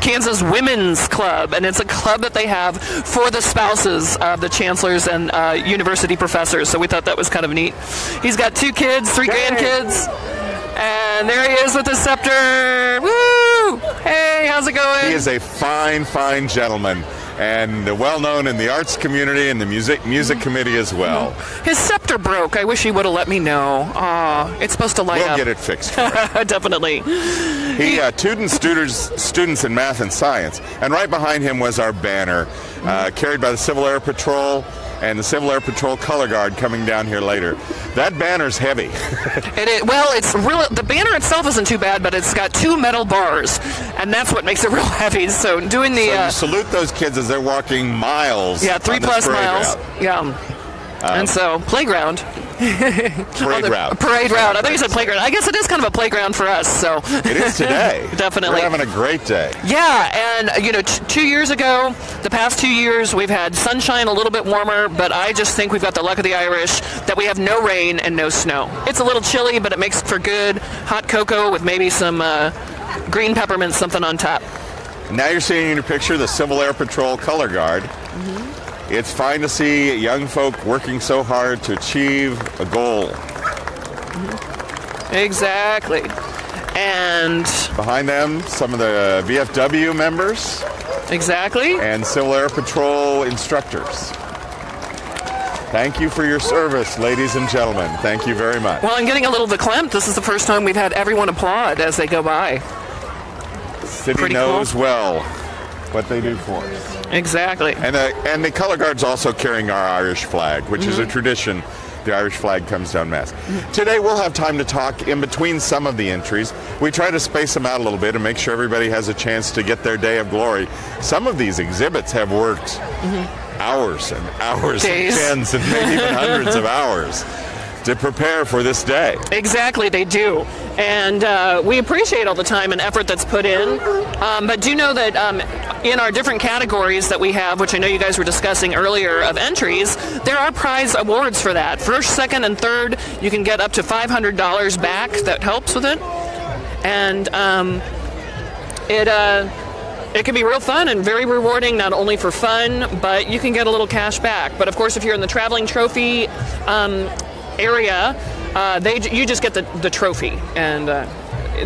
Kansas Women's Club, and it's a club that they have for the spouses of the chancellors and university professors, so we thought that was kind of neat. He's got 2 kids, 3 grandkids, and there he is with his scepter. Woo! Hey, how's it going? He is a fine, fine gentleman, and well-known in the arts community and the music committee as well. His scepter broke. I wish he would have let me know. It's supposed to light up. We'll get it fixed. Definitely. He tutored students in math and science, and right behind him was our banner, carried by the Civil Air Patrol and the Civil Air Patrol Color Guard coming down here later. That banner's heavy. It's really, the banner itself isn't too bad, but it's got 2 metal bars, and that's what makes it real heavy. So doing the you salute those kids as they're walking miles. Yeah, 3+ miles. Route. Yeah. And so playground. Parade route. Parade route. I thought you said playground. I guess it is kind of a playground for us. So it is today. Definitely. We're having a great day. Yeah, and 2 years ago, the past 2 years, we've had sunshine, a little bit warmer, but I just think we've got the luck of the Irish that we have no rain and no snow. It's a little chilly, but it makes for good hot cocoa with maybe some green peppermint, something on top. Now you're seeing in your picture the Civil Air Patrol Color Guard. Mm-hmm. It's fine to see young folk working so hard to achieve a goal. Exactly. And behind them, some of the VFW members. Exactly. And Civil Air Patrol instructors. Thank you for your service, ladies and gentlemen. Thank you very much. Well, I'm getting a little verklempt. This is the first time we've had everyone applaud as they go by. The city knows well what they do for us. Exactly. And the color guard's also carrying our Irish flag, which is a tradition. The Irish flag comes down mass. Today we'll have time to talk in between some of the entries. We try to space them out a little bit and make sure everybody has a chance to get their day of glory. Some of these exhibits have worked hours and hours, days, and tens and maybe even hundreds of hours to prepare for this day. Exactly, they do. And we appreciate all the time and effort that's put in. But do know that in our different categories that we have, which I know you guys were discussing earlier, of entries, there are prize awards for that. First, second, and third, you can get up to $500 back. That helps with it. And it can be real fun and very rewarding, not only for fun, but you can get a little cash back. But of course, if you're in the traveling trophy area, you just get the trophy, and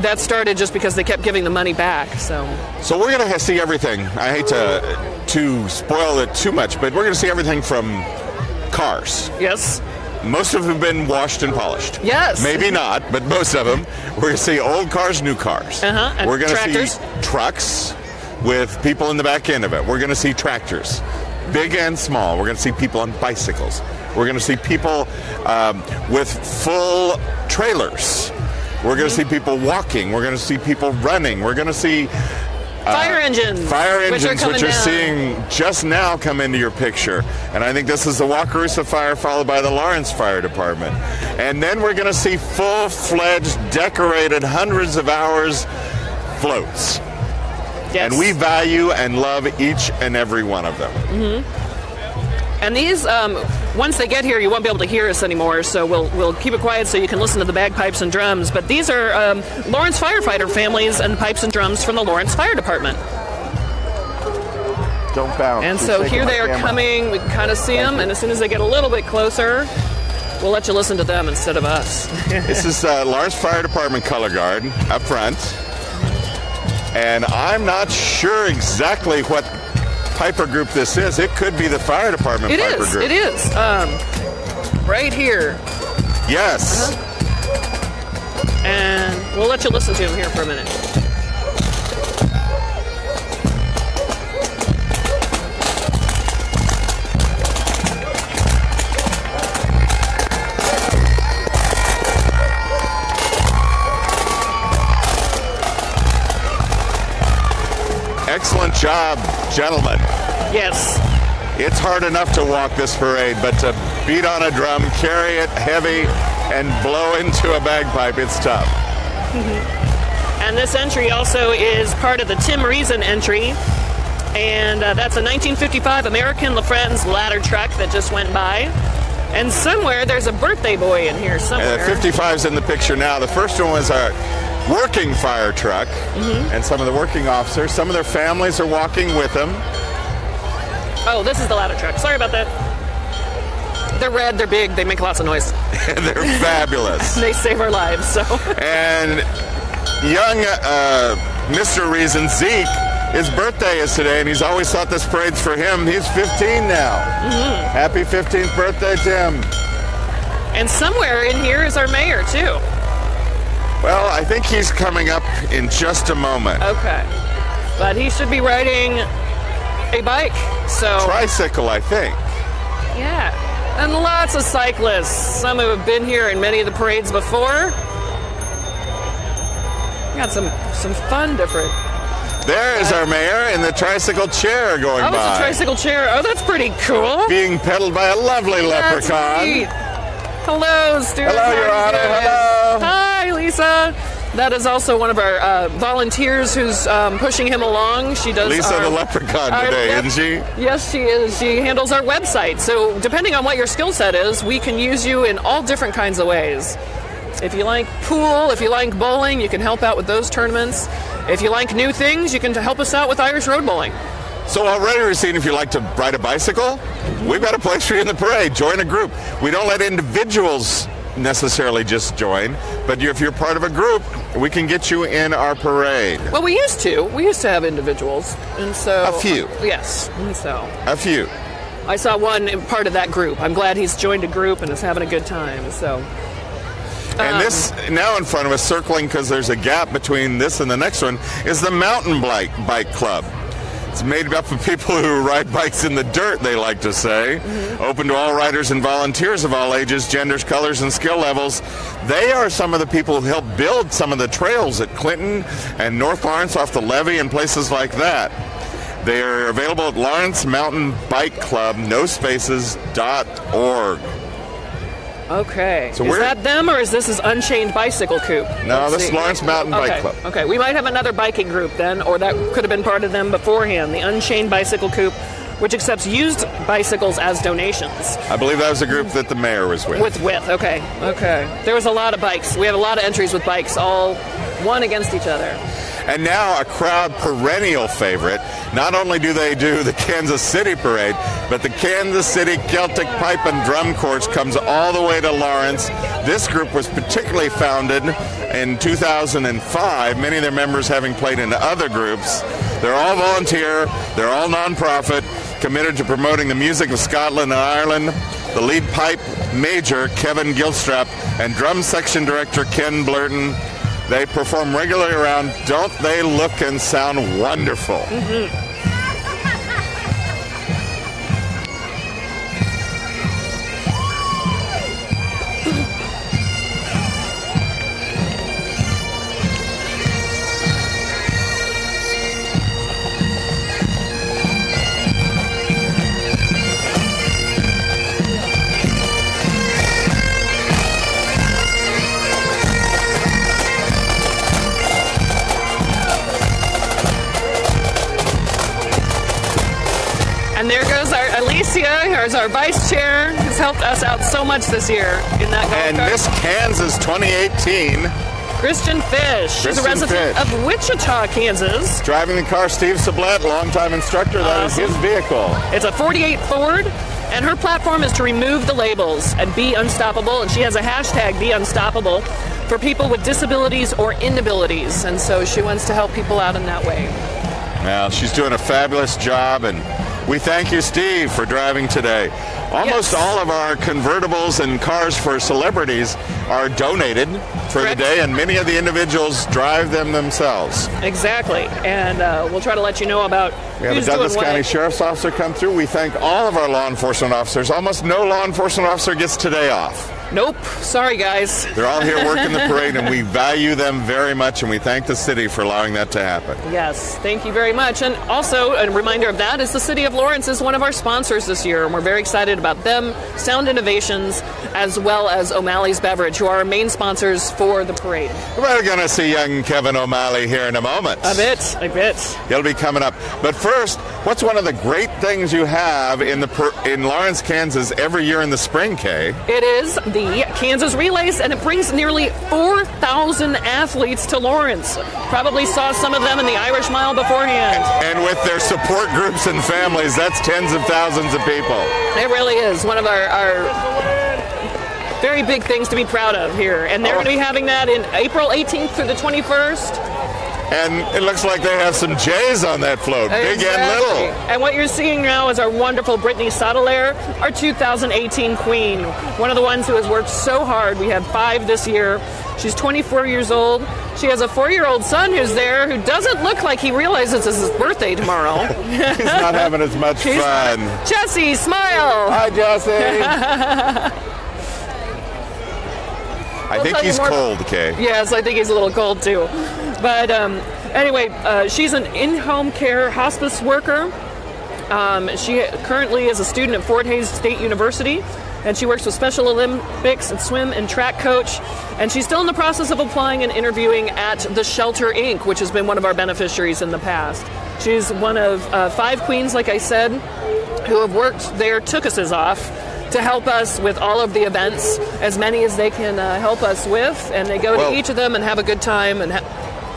that started just because they kept giving the money back. So we're going to see everything. I hate to spoil it too much, but we're going to see everything from cars. Yes. Most of them have been washed and polished. Yes. Maybe not, but most of them. We're going to see old cars, new cars. And we're going to see trucks, with people in the back end of it. We're going to see tractors, big and small. We're going to see people on bicycles. We're going to see people with full trailers. We're going to see people walking. We're going to see people running. We're going to see fire engines, which are seeing just now come into your picture. And I think this is the Wakarusa Fire, followed by the Lawrence Fire Department. And then we're going to see full-fledged, decorated, hundreds of hours floats. Yes. And we value and love each and every one of them. Mm-hmm. And these, once they get here, you won't be able to hear us anymore, so we'll keep it quiet so you can listen to the bagpipes and drums. But these are Lawrence firefighter families and pipes and drums from the Lawrence Fire Department. Don't bounce. And so here they are coming. We can kind of see them, and as soon as they get a little bit closer, we'll let you listen to them instead of us. This is Lawrence Fire Department Color Guard up front. And I'm not sure exactly what Piper group this is. It could be the fire department Piper group. It is. Right here. Yes. And we'll let you listen to him here for a minute. Excellent job, gentlemen. Yes. It's hard enough to walk this parade, but to beat on a drum, carry it heavy, and blow into a bagpipe, it's tough. Mm-hmm. And this entry also is part of the Tim Reason entry. And that's a 1955 American LaFrance ladder truck that just went by. And somewhere there's a birthday boy in here somewhere. 55's in the picture now. The first one was our working fire truck, and some of the working officers. Some of their families are walking with them. Oh, this is the ladder truck. Sorry about that. They're red, they're big, they make lots of noise. They're fabulous. They save our lives, so. And young Mr. Reason, Zeke, his birthday is today, and he's always thought this parade's for him. He's 15 now. Happy 15th birthday, Tim. And somewhere in here is our mayor, too. Well, I think he's coming up in just a moment. Okay. But he should be riding a bike, so... Tricycle, I think. Yeah. And lots of cyclists. Some who have been here in many of the parades before. We got some fun different... There is our mayor in the tricycle chair going by. Oh, it's a tricycle chair. Oh, that's pretty cool. Being pedaled by a lovely leprechaun. That's neat. Hello, Stuart. Hello, Your Honor. Hello. Hi, Lisa. That is also one of our volunteers who's pushing him along. She does. Lisa the leprechaun today, isn't she? Yes, she is. She handles our website. So depending on what your skill set is, we can use you in all different kinds of ways. If you like pool, if you like bowling, you can help out with those tournaments. If you like new things, you can help us out with Irish road bowling. So already we're seeing if you like to ride a bicycle, we've got a place for you in the parade. Join a group. We don't let individuals necessarily just join, but if you're part of a group, we can get you in our parade. Well, we used to have individuals, and so... A few. Yes, and so... A few. I saw one part of that group. I'm glad he's joined a group and is having a good time, so... And this, now in front of us, circling because there's a gap between this and the next one, is the Mountain Bike Club. It's made up of people who ride bikes in the dirt, they like to say. Open to all riders and volunteers of all ages, genders, colors, and skill levels. They are some of the people who helped build some of the trails at Clinton and North Lawrence off the levee and places like that. They are available at Lawrence Mountain Bike Club, nospaces.org. Okay. So is that them, or is this Unchained Bicycle Coop? No, this is Lawrence Mountain Bike Club. Okay, we might have another biking group then, or that could have been part of them beforehand. The Unchained Bicycle Coop, which accepts used bicycles as donations. I believe that was a group that the mayor was with. Okay. There was a lot of bikes. We have a lot of entries with bikes, all one against each other. And now a crowd perennial favorite. Not only do they do the Kansas City Parade, but the Kansas City Celtic Pipe and Drum Course comes all the way to Lawrence. This group was particularly founded in 2005, many of their members having played in other groups. They're all volunteer, they're all nonprofit, committed to promoting the music of Scotland and Ireland. The lead pipe major, Kevin Gilstrap, and drum section director, Ken Blurton, They perform regularly around. Don't they look and sound wonderful? Mm-hmm. And there goes our Alicia, who's our vice chair, who's helped us out so much this year in that golf And cart. Miss Kansas 2018. Christian Fish. She's a resident of Wichita, Kansas. Driving the car, Steve Sublette, longtime instructor. That is his vehicle. It's a 48 Ford, and her platform is to remove the labels and be unstoppable. And she has a hashtag, Be Unstoppable, for people with disabilities or inabilities. And so she wants to help people out in that way. Now, she's doing a fabulous job, and we thank you, Steve, for driving today. Almost all of our convertibles and cars for celebrities are donated for the day, and many of the individuals drive them themselves. Exactly, and we'll try to let you know about We have a Douglas County Sheriff's Officer come through. We thank all of our law enforcement officers. Almost no law enforcement officer gets today off. Nope. Sorry, guys. They're all here working the parade, and we value them very much, and we thank the city for allowing that to happen. Yes, thank you very much. And also, a reminder of that is the City of Lawrence is one of our sponsors this year, and we're very excited about them, Sound Innovations, as well as O'Malley's Beverage, who are our main sponsors for the parade. We're going to see young Kevin O'Malley here in a moment. I bet. He'll be coming up. But first, what's one of the great things you have in Lawrence, Kansas every year in the spring, Kay? It is the Kansas Relays, and it brings nearly 4,000 athletes to Lawrence. Probably saw some of them in the Irish Mile beforehand. And with their support groups and families, that's tens of thousands of people. It really is one of our very big things to be proud of here. And they're going to be having that in April 18th through the 21st. And it looks like they have some J's on that float, big and little. And what you're seeing now is our wonderful Brittany Sottelaire, our 2018 queen. One of the ones who has worked so hard. We had 5 this year. She's 24 years old. She has a 4-year-old son who's there who doesn't look like he realizes it's his birthday tomorrow. He's not having as much fun. Jesse, smile. Hi, Jesse. I think he's cold, Kay. Yes, I think he's a little cold too. But anyway, she's an in-home care hospice worker. She currently is a student at Fort Hays State University, and she works with Special Olympics and swim and track coach. And she's still in the process of applying and interviewing at the Shelter Inc., which has been one of our beneficiaries in the past. She's one of 5 queens, like I said, who have worked their Tookuses off to help us with all of the events, as many as they can help us with, and they go to each of them and have a good time. And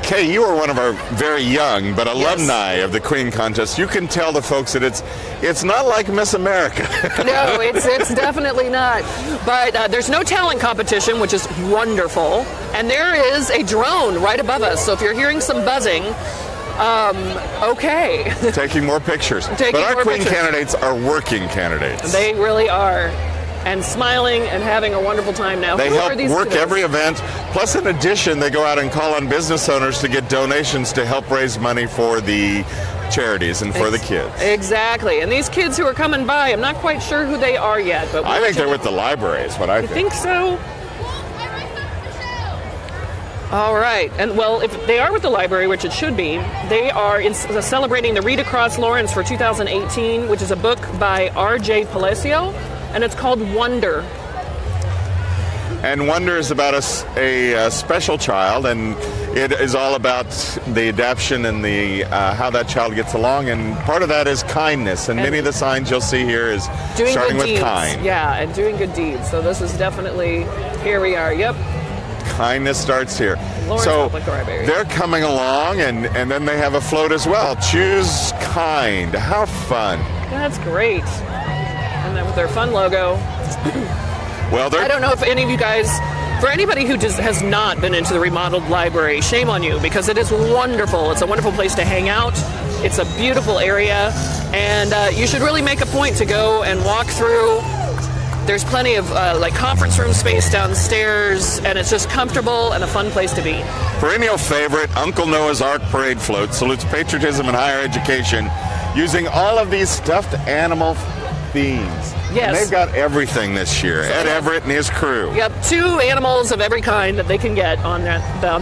Kay, you are one of our very young but alumni of the Queen Contest. You can tell the folks that it's not like Miss America. No, it's definitely not. But there's no talent competition, which is wonderful, and there is a drone right above us. So if you're hearing some buzzing, okay. Taking more pictures. But our Queen candidates are working candidates. They really are. And smiling and having a wonderful time now. They help work every event. Plus, in addition, they go out and call on business owners to get donations to help raise money for the charities and for the kids. Exactly. And these kids who are coming by, I'm not quite sure who they are yet. But I think they're with the library is what I think. You think so? All right. And, well, if they are with the library, which it should be, they are celebrating the Read Across Lawrence for 2018, which is a book by R.J. Palacio, and it's called Wonder. And Wonder is about a special child, and it is all about the adaptation and the how that child gets along, and part of that is kindness, and many of the signs you'll see here is starting with kind. Yeah, and doing good deeds. So this is definitely, here we are, yep. Kindness starts here. Lawrence so they're coming along, and then they have a float as well. Choose kind. How fun. That's great. And then with their fun logo. Well, I don't know if any of you guys, for anybody who just has not been into the remodeled library, shame on you, because it is wonderful. It's a wonderful place to hang out. It's a beautiful area, and you should really make a point to go and walk through There's plenty of like conference room space downstairs, and it's just comfortable and a fun place to be. Perennial favorite, Uncle Noah's Ark Parade float salutes patriotism and higher education using all of these stuffed animal themes. Yes. And they've got everything this year. Ed Everett and his crew. Yep, 2 animals of every kind that they can get on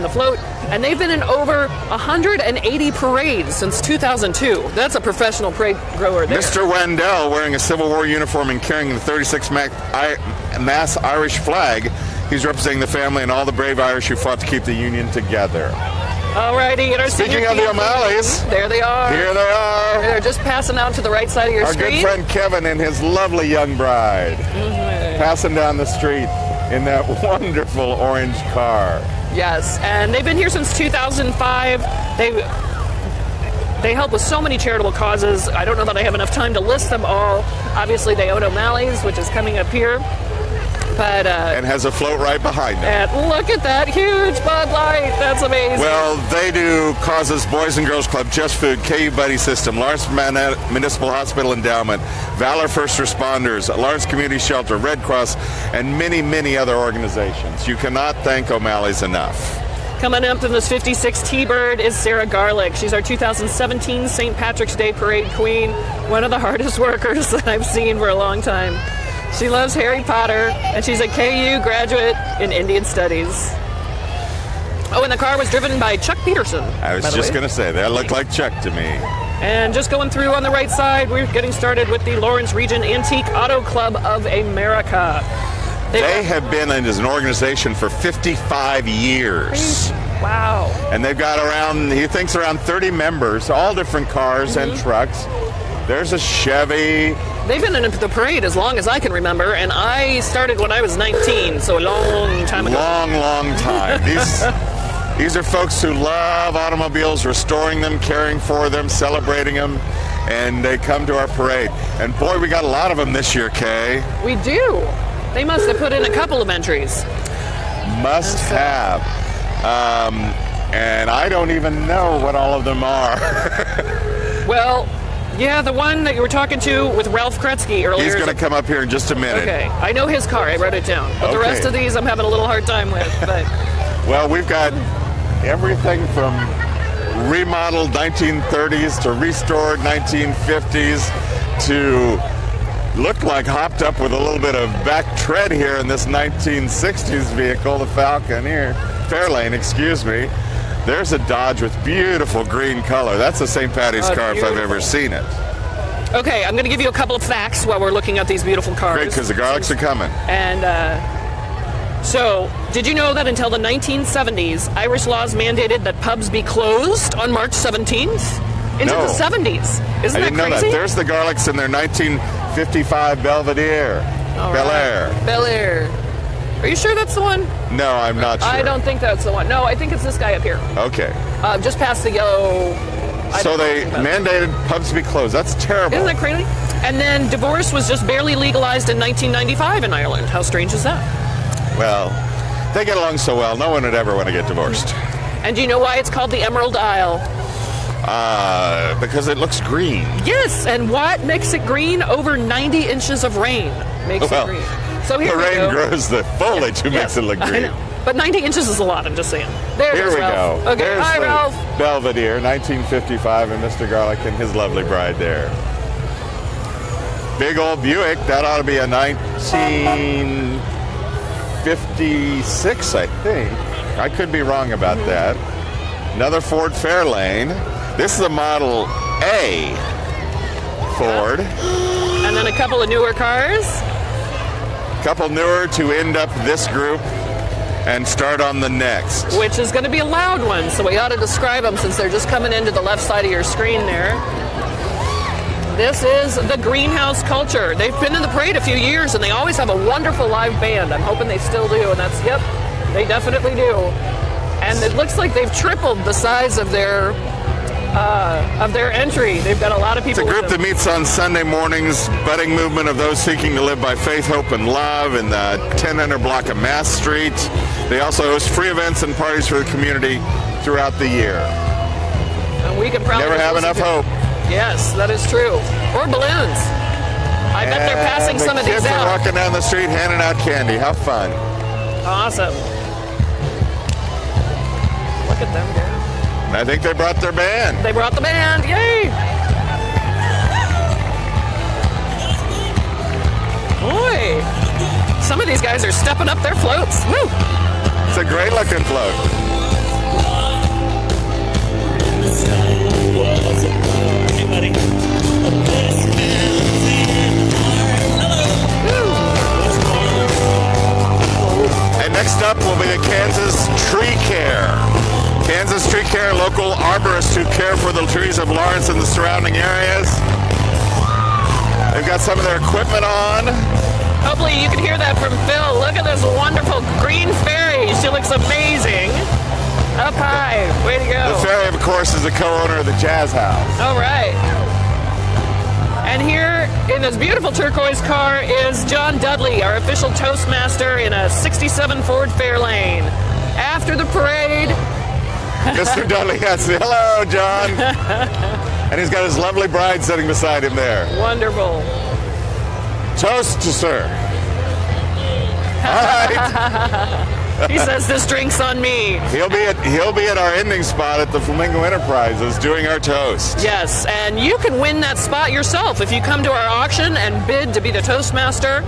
the float. And they've been in over 180 parades since 2002. That's a professional parade grower there. Mr. Wendell, wearing a Civil War uniform and carrying the 36 Mass Irish flag. He's representing the family and all the brave Irish who fought to keep the Union together. Alrighty, speaking of the O'Malleys, there they are. Here they are. They're just passing out to the right side of your screen. Our good friend Kevin and his lovely young bride passing down the street in that wonderful orange car. Yes, and they've been here since 2005. They help with so many charitable causes. I don't know that I have enough time to list them all. Obviously, they own O'Malley's, which is coming up here. But, and has a float right behind them. And look at that huge Bud Light. That's amazing. Well, they do causes Boys and Girls Club, Just Food, KU Buddy System, Lawrence Municipal Hospital Endowment, Valor First Responders, Lawrence Community Shelter, Red Cross, and many, many other organizations. You cannot thank O'Malley's enough. Coming up in this 56 T-Bird is Sarah Garlick. She's our 2017 St. Patrick's Day Parade Queen, one of the hardest workers that I've seen for a long time. She loves Harry Potter, and she's a KU graduate in Indian Studies. Oh, and the car was driven by Chuck Peterson. I was just going to say, that looked like Chuck to me. And just going through on the right side, we're getting started with the Lawrence Region Antique Auto Club of America. They have been as an organization for 55 years. Wow. And they've got around, he thinks around 30 members, all different cars and trucks. There's a Chevy. They've been in the parade as long as I can remember, and I started when I was 19, so a long time ago. Long time. These are folks who love automobiles, restoring them, caring for them, celebrating them, and they come to our parade. And boy, we got a lot of them this year, Kay. We do. They must have put in a couple of entries. Must have. And I don't even know what all of them are. Well, yeah, the one that you were talking to with Ralph Kretzky earlier. He's going to come up here in just a minute. Okay, I know his car. I wrote it down. But the rest of these I'm having a little hard time with. But well, we've got everything from remodeled 1930s to restored 1950s to look like hopped up with a little bit of back tread here in this 1960s vehicle, the Falcon here. Fairlane, excuse me. There's a Dodge with beautiful green color. That's a St. Patty's car if I've ever seen it. Okay, I'm going to give you a couple of facts while we're looking at these beautiful cars. Great, because the Garlicks are coming. And so, did you know that until the 1970s, Irish laws mandated that pubs be closed on March 17th? Into the 70s. Isn't that crazy? Know that. There's the Garlicks in their 1955 Belvedere. Bel Air. Bel Air. Are you sure that's the one? No, I'm not sure. I don't think that's the one. No, I think it's this guy up here. Okay. Just past the yellow. So they mandated pubs to be closed. That's terrible. Isn't that crazy? And then divorce was just barely legalized in 1995 in Ireland. How strange is that? Well, they get along so well, no one would ever want to get divorced. And do you know why it's called the Emerald Isle? Because it looks green. Yes, and what makes it green? Over 90 inches of rain makes it green. So here the rain grows the foliage who makes it look green. But 90 inches is a lot, I'm just saying. Here we go. Okay, there's hi, Ralph. Belvedere, 1955, and Mr. Garlick and his lovely bride there. Big old Buick, that ought to be a 1956, I think. I could be wrong about that. Another Ford Fairlane. This is a Model A Ford. And then a couple of newer cars. Couple newer to end up this group and start on the next. Which is going to be a loud one, so we ought to describe them since they're just coming into the left side of your screen there. This is the Greenhouse Culture. They've been in the parade a few years, and they always have a wonderful live band. I'm hoping they still do, and that's, yep, they definitely do. And it looks like they've tripled the size of their entry. They've got a lot of people. It's a group that meets on Sunday mornings, budding movement of those seeking to live by faith, hope, and love in the 1000 block of Mass Street. They also host free events and parties for the community throughout the year. And we can probably never have enough hope. Yes, that is true. Or balloons. I bet they're passing some of these kids are out. walking down the street handing out candy. How fun. Awesome. Look at them go. I think they brought their band. They brought the band. Yay! Boy, some of these guys are stepping up their floats. Woo! It's a great looking float. And next up will be the Kansas Tree Care. Kansas Tree Care, local arborists who care for the trees of Lawrence and the surrounding areas. They've got some of their equipment on. Hopefully you can hear that from Phil. Look at this wonderful green fairy. She looks amazing. Up high. Way to go. The fairy, of course, is the co-owner of the Jazz House. All right. And here in this beautiful turquoise car is John Dudley, our official Toastmaster in a 67 Ford Fairlane. After the parade... Mr. Dudley, yes. Hello, John. And he's got his lovely bride sitting beside him there. Wonderful. Toast to sir. All right. He says this drink's on me. He'll be at our ending spot at the Flamingo Enterprises doing our toast. Yes, and you can win that spot yourself if you come to our auction and bid to be the Toastmaster.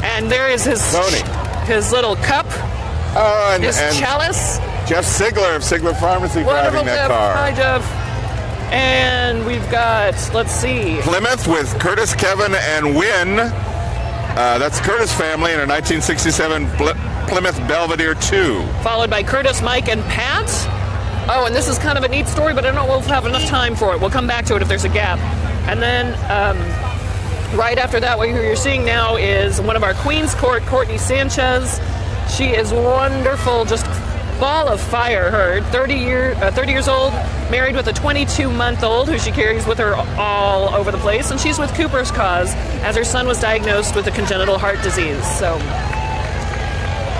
And there is his Tony. His little cup. Oh, and his chalice. Jeff Sigler of Sigler Pharmacy Wonderful, driving that Jeff. car. Hi, Jeff. And we've got, let's see. Plymouth with Curtis, Kevin, and Wynn. That's Curtis family in a 1967 Plymouth Belvedere 2. Followed by Curtis, Mike, and Pat. Oh, and this is kind of a neat story, but I don't know if we'll have enough time for it. We'll come back to it if there's a gap. And then right after that, what you're seeing now is one of our Queen's Court, Courtney Sanchez. She is wonderful, just ball of fire, her. 30 years old, married with a 22-month-old who she carries with her all over the place. And she's with Cooper's Cause as her son was diagnosed with a congenital heart disease. So...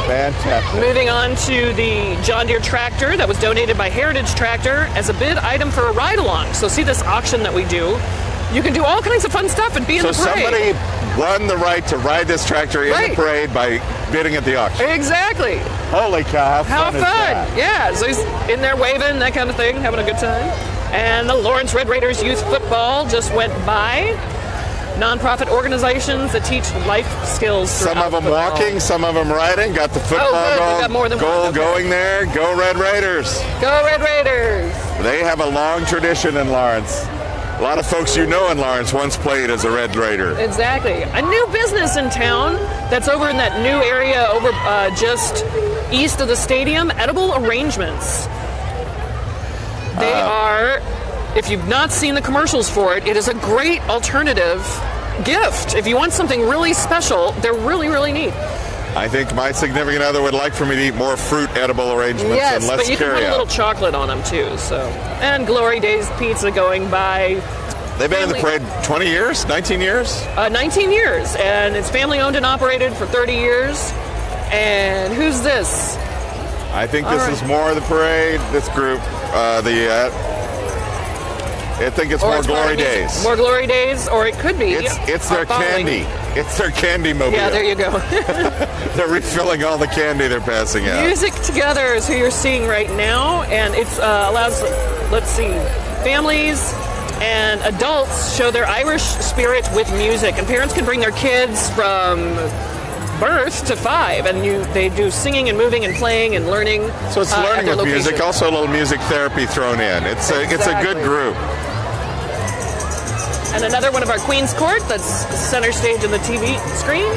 fantastic. Moving on to the John Deere tractor that was donated by Heritage Tractor as a bid item for a ride-along. So see this auction that we do. You can do all kinds of fun stuff and be in the parade. So somebody won the right to ride this tractor in the parade by bidding at the auction. Exactly. Holy cow, how fun is that? Yeah, so he's in there waving, that kind of thing, having a good time. And the Lawrence Red Raiders Youth Football just went by. Non-profit organizations that teach life skills. Some of them football. Walking, some of them riding. Got the football goal going there. Go Red Raiders. Go Red Raiders. They have a long tradition in Lawrence. A lot of folks you know in Lawrence once played as a Red Raider. Exactly. A new business in town that's over in that new area over just east of the stadium, Edible Arrangements. They are... If you've not seen the commercials for it, it is a great alternative gift. If you want something really special, they're really, really neat. I think my significant other would like for me to eat more fruit edible arrangements and less carry-out. Yes, but you can put a little chocolate on them too. So, and Glory Days Pizza going by. They've been in the parade 20 years, 19 years? 19 years, and it's family owned and operated for 30 years. And who's this? I think this is more of the parade. This group, I think it's more Glory Days. More Glory Days, or it could be. It's their candy. It's their candy mobile. Yeah, there you go. They're refilling all the candy they're passing out. Music Together is who you're seeing right now, and it allows, let's see, families and adults show their Irish spirit with music, and parents can bring their kids from birth to 5, and they do singing and moving and playing and learning. So it's learning with music, also a little music therapy thrown in. It's a good group. And another one of our Queen's Court that's center stage in the TV screen.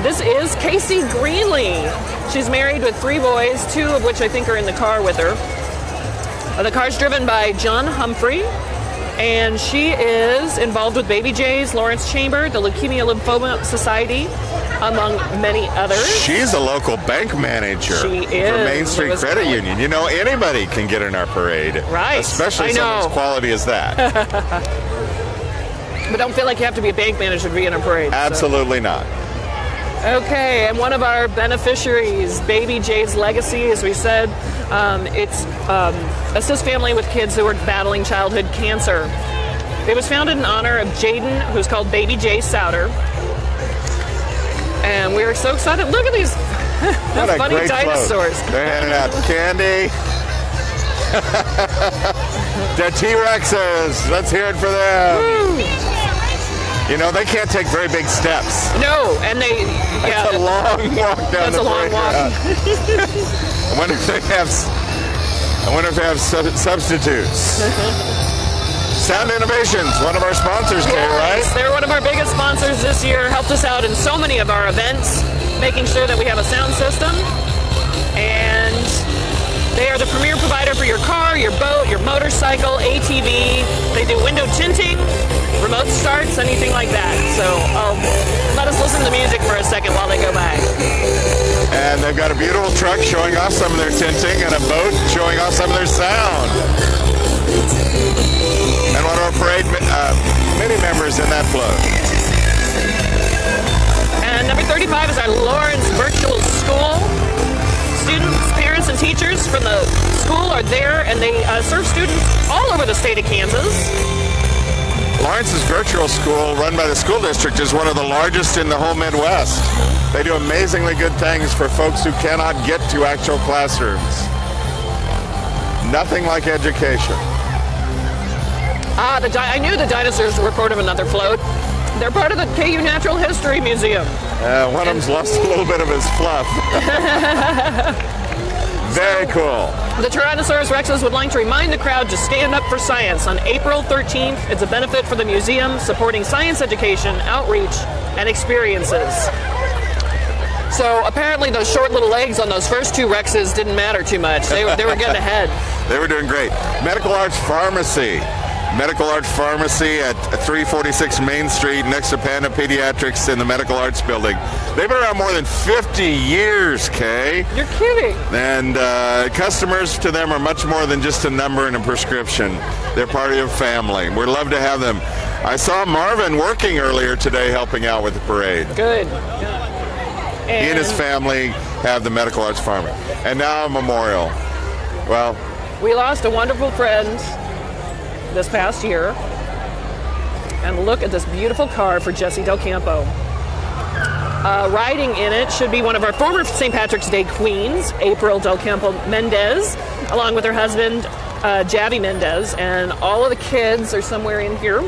This is Casey Greenlee. She's married with 3 boys, 2 of which I think are in the car with her. The car's driven by John Humphrey, and she is involved with Baby J's, Lawrence Chamber, the Leukemia Lymphoma Society, among many others. She's a local bank manager for Main Street Credit Union. You know, anybody can get in our parade. Right. Especially someone as quality as that. But don't feel like you have to be a bank manager to be in a parade. Absolutely not. Okay, and one of our beneficiaries, Baby J's Legacy, as we said, it's assist family with kids who are battling childhood cancer. It was founded in honor of Jaden, who's called Baby J Souter. And we were so excited. Look at these funny dinosaurs. Float. They're handing out candy. They're T-Rexes. Let's hear it for them. Woo. You know, they can't take very big steps. No, and that's a long walk down the long walk. I wonder if they have substitutes. Sound Innovations, one of our sponsors, Kay, right? They're one of our biggest sponsors this year. Helped us out in so many of our events, making sure that we have a sound system. And they are the premier provider for your car, your boat, your motorcycle, ATV. They do window tinting, remote starts, anything like that. So let us listen to music for a second while they go by. And they've got a beautiful truck showing off some of their tinting and a boat showing off some of their sound. And one of our parade many members in that float. And number 35 is our Lawrence Virtual School. Students, parents, and teachers from the school are there, and they serve students all over the state of Kansas. Lawrence's Virtual School, run by the school district, is one of the largest in the whole Midwest. They do amazingly good things for folks who cannot get to actual classrooms. Nothing like education. I knew the dinosaurs were part of another float. They're part of the KU Natural History Museum. One of them's lost a little bit of his fluff. Very cool. The Tyrannosaurus Rexes would like to remind the crowd to stand up for science on April 13th. It's a benefit for the museum supporting science education, outreach, and experiences. So apparently those short little legs on those first two Rexes didn't matter too much. They were getting ahead. They were doing great. Medical Arts Pharmacy. Medical Arts Pharmacy at 346 Main Street next to Panda Pediatrics in the Medical Arts Building. They've been around more than 50 years, Kay. You're kidding. And customers to them are much more than just a number and a prescription. They're part of your family. We'd love to have them. I saw Marvin working earlier today helping out with the parade. Good. He and his family have the Medical Arts Pharmacy. And now a memorial. Well, we lost a wonderful friend this past year, and look at this beautiful car for Jessie Del Campo. Riding in it should be one of our former St. Patrick's Day queens, April Del Campo Mendez, along with her husband, Javi Mendez, and all of the kids are somewhere in here.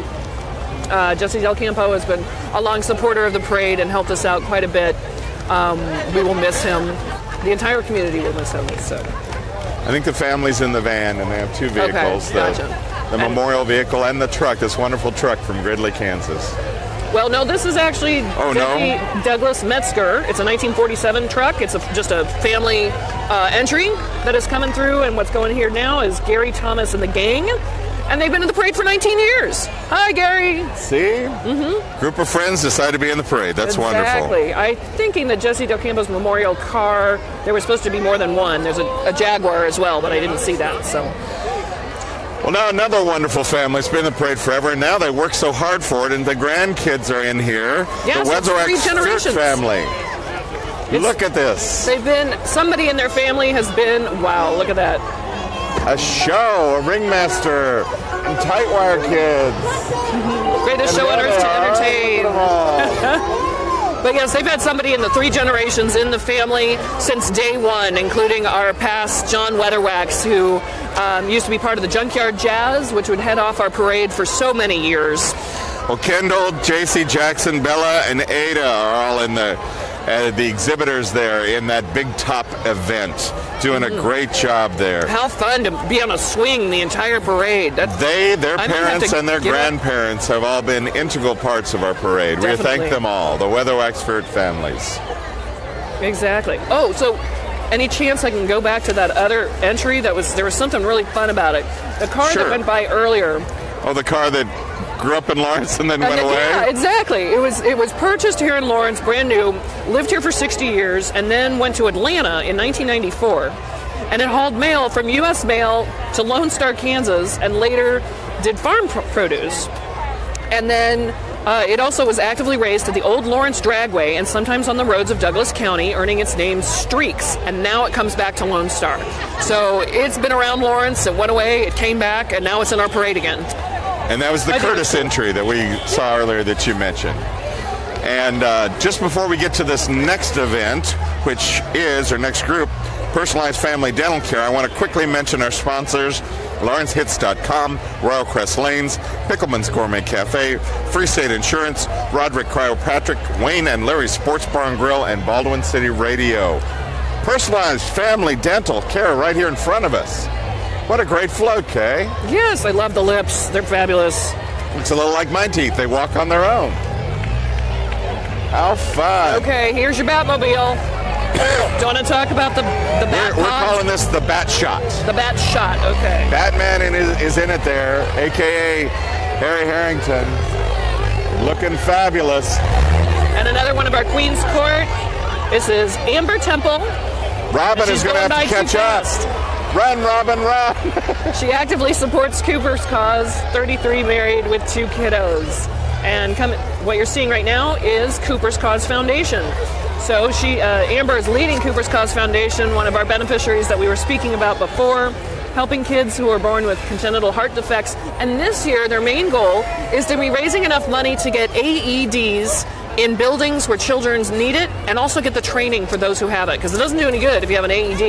Jessie Del Campo has been a long supporter of the parade and helped us out quite a bit. We will miss him. The entire community will miss him. So. I think the family's in the van, and they have two vehicles. Okay, gotcha. The memorial vehicle and the truck, this wonderful truck from Gridley, Kansas. Well, no, this is actually Douglas Metzger. It's a 1947 truck. It's just a family entry that is coming through, and what's going here now is Gary Thomas and the gang, and they've been in the parade for 19 years. Hi, Gary. See? Mm-hmm. Group of friends decide to be in the parade. That's wonderful. Exactly. I'm thinking that Jessie Del Campo's memorial car, there was supposed to be more than one. There's a Jaguar as well, but I didn't see that, so... Well, now another wonderful family. It's been in the parade forever, and now they work so hard for it, and the grandkids are in here. Yes, the Weatherwax family. Look at this. Somebody in their family has been, wow, look at that. A show, a ringmaster, and Tightwire kids. Greatest show on earth to entertain. But yes, they've had somebody in the 3 generations in the family since day one, including our past John Weatherwax, who used to be part of the Junkyard Jazz, which would head off our parade for so many years. Well, Kendall, JC, Jackson, Bella, and Ada are all in the exhibitors there in that Big Top event, doing a great job there. How fun to be on a swing the entire parade. Their parents and their grandparents have all been integral parts of our parade. Definitely. We thank them all, the Weatherwax families. Exactly. Oh, so any chance I can go back to that other entry? There was something really fun about it. The car that went by earlier. Oh, the car that grew up in Lawrence and then went away? Yeah, exactly. It was purchased here in Lawrence, brand new, lived here for 60 years, and then went to Atlanta in 1994. And it hauled mail from U.S. Mail to Lone Star, Kansas, and later did farm produce. And then it also was actively raced at the old Lawrence Dragway and sometimes on the roads of Douglas County, earning its name Streaks. And now it comes back to Lone Star. So it's been around Lawrence, it went away, it came back, and now it's in our parade again. And that was the Curtis entry that we saw earlier that you mentioned. And just before we get to this next event, which is our next group, Personalized Family Dental Care, I want to quickly mention our sponsors, LawrenceHits.com, Royal Crest Lanes, Pickleman's Gourmet Cafe, Free State Insurance, Roderick Cryopatrick, Wayne and Larry Sports Bar and Grill, and Baldwin City Radio. Personalized Family Dental Care right here in front of us. What a great float, Kay. Yes, I love the lips. They're fabulous. Looks a little like my teeth. They walk on their own. How fun. Okay, here's your Batmobile. Do you want to talk about the Bat We're calling this the Bat Shot. The Bat Shot, okay. Batman is in it there, a.k.a. Harry Harrington. Looking fabulous. And another one of our Queen's Court. This is Amber Temple. Robin is going to have to catch up. Run, Robin, run. She actively supports Cooper's cause, 33, married with 2 kiddos. And what you're seeing right now is Cooper's Cause Foundation. So Amber is leading Cooper's Cause Foundation, one of our beneficiaries that we were speaking about before, helping kids who are born with congenital heart defects. And this year, their main goal is to be raising enough money to get AEDs in buildings where children need it, and also get the training for those who have it, because it doesn't do any good if you have an AED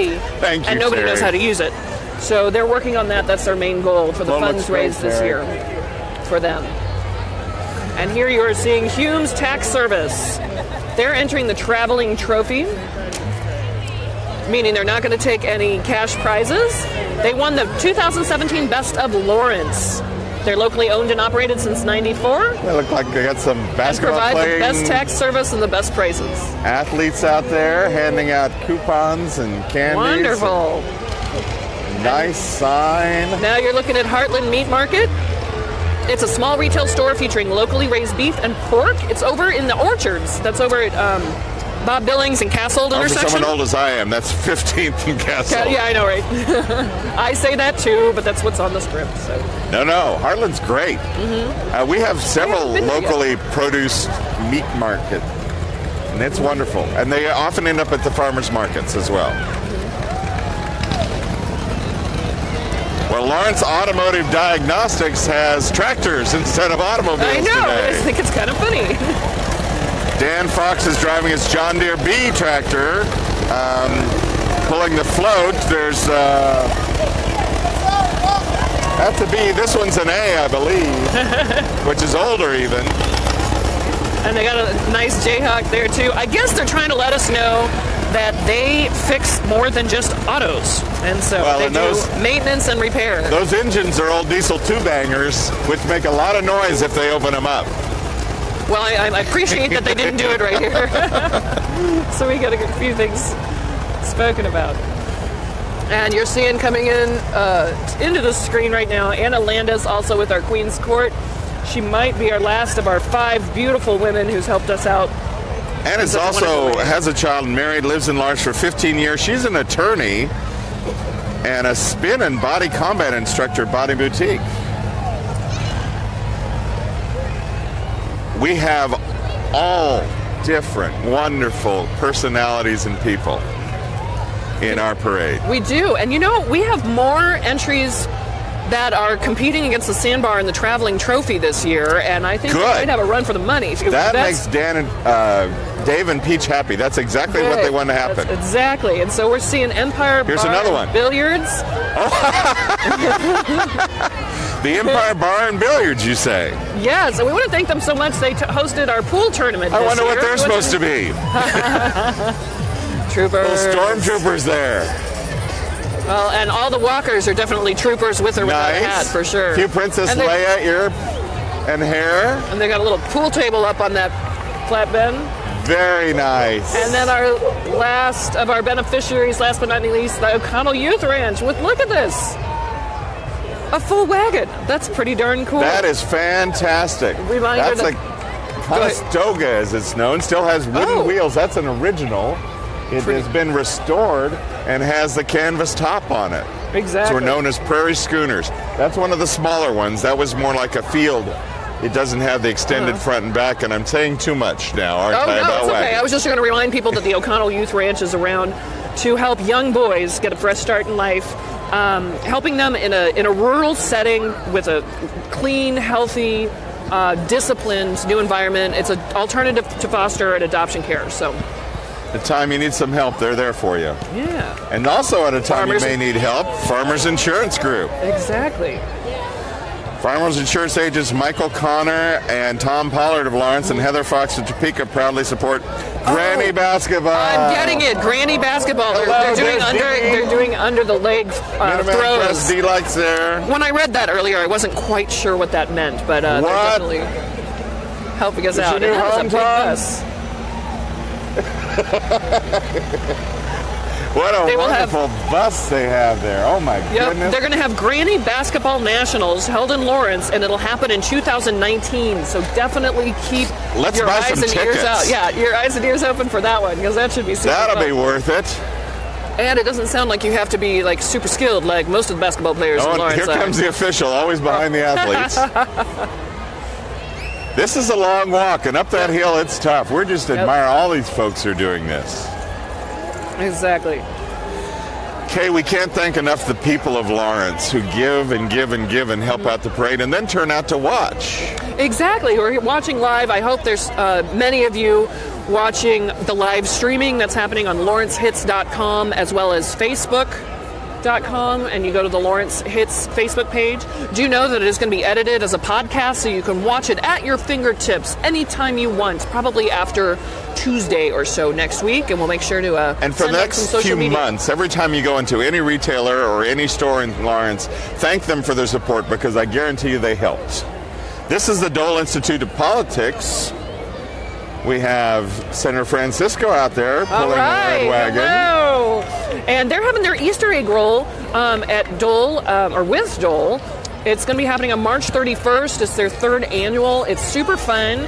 and nobody knows how to use it. So they're working on that. That's their main goal for the funds raised this year for them. And here you are seeing Hume's Tax Service. They're entering the traveling trophy, meaning they're not going to take any cash prizes. They won the 2017 Best of Lawrence. They're locally owned and operated since '94. They look like they got some basketball playing. Provide the playing best tax service and the best prices. Athletes out there handing out coupons and candies. Wonderful. Nice sign. Now you're looking at Heartland Meat Market. It's a small retail store featuring locally raised beef and pork. It's over in the Orchards. That's over at Bob Billings and Castle intersection. For someone old as I am, that's 15th and Castle. Yeah, I know, right? I say that too, but that's what's on the script. So. No, Heartland's great. Mm-hmm. We have several locally produced meat market, and it's wonderful. And they often end up at the farmers markets as well. Well, Lawrence Automotive Diagnostics has tractors instead of automobiles I know. today. I think it's kind of funny. Dan Fox is driving his John Deere B tractor, pulling the float. There's that's a B. This one's an A, I believe, which is older even. And they got a nice Jayhawk there too. I guess they're trying to let us know that they fix more than just autos, and so they do maintenance and repair. Those engines are old diesel two-bangers, which make a lot of noise if they open them up. Well, I appreciate that they didn't do it right here. So we got a few things spoken about. And you're seeing coming in into the screen right now, Anna Landis, also with our Queen's Court. She might be our last of our 5 beautiful women who's helped us out. And is also has a child, married, lives in Lawrence for 15 years. She's an attorney and a spin and body combat instructor at Body Boutique. We have all different, wonderful personalities and people in our parade. We do. And you know, we have more entries that are competing against the Sandbar and the Traveling Trophy this year, and I think we might have a run for the money. That makes Dan and Dave and Peach happy. That's exactly what they want to happen. That's exactly. And so we're seeing Empire Here's Bar another one. Billiards. The Empire Bar and Billiards, you say? Yes, and we want to thank them so much. They hosted our pool tournament this year. I wonder what they're supposed to be. Troopers. Little stormtroopers there. Well, and all the walkers are definitely troopers with or without a hat, for sure. A few Princess Leia ear and hair. And they got a little pool table up on that flatbed. Very nice. And then our last of our beneficiaries, last but not least, the O'Connell Youth Ranch. Look at this. A full wagon. That's pretty darn cool. That is fantastic. That's a Conestoga, as it's known. Still has wooden wheels. That's an original. It has been restored and has the canvas top on it. Exactly. So we're known as prairie schooners. That's one of the smaller ones. That was more like a field. It doesn't have the extended front and back, and I'm saying too much now, aren't I? No, it's okay. I was just going to remind people that the O'Connell Youth Ranch is around to help young boys get a fresh start in life helping them in a rural setting with a clean, healthy, disciplined new environment. It's an alternative to foster and adoption care. So, the time you need some help, they're there for you. Yeah. And also at a time you may need help, Farmers Insurance Group. Exactly. Farmers Insurance agents Michael Connor and Tom Pollard of Lawrence and Heather Fox of Topeka proudly support Granny Basketball. I'm getting it. Granny Basketball. They're doing under the leg throws. D-likes there. When I read that earlier, I wasn't quite sure what that meant, but they're definitely helping us out. Your new hometown? What a wonderful bus they have there. Oh, my goodness. They're going to have Granny Basketball Nationals held in Lawrence, and it'll happen in 2019. So definitely keep your eyes and ears out. Yeah, your eyes and ears open for that one, because that should be super That'll fun. be worth it. And it doesn't sound like you have to be like super skilled like most of the basketball players in Lawrence. Here comes the official, always behind the athletes. This is a long walk, and up that hill, it's tough. We're just admire all these folks who are doing this. Exactly. Kay, we can't thank enough the people of Lawrence who give and give and give and help out the parade and then turn out to watch. Exactly. We're watching live. I hope there's many of you watching the live streaming that's happening on lawrencehits.com as well as Facebook.com, and you go to the Lawrence Hits Facebook page. Do know that it is going to be edited as a podcast, so you can watch it at your fingertips anytime you want, probably after Tuesday or so next week, and we'll make sure to and for the next few months, every time you go into any retailer or any store in Lawrence, thank them for their support, because I guarantee you they helped. This is the Dole Institute of Politics. We have Senator Francisco out there pulling the red wagon. Hello. And they're having their Easter egg roll at Dole, or with Dole. It's going to be happening on March 31st. It's their third annual. It's super fun.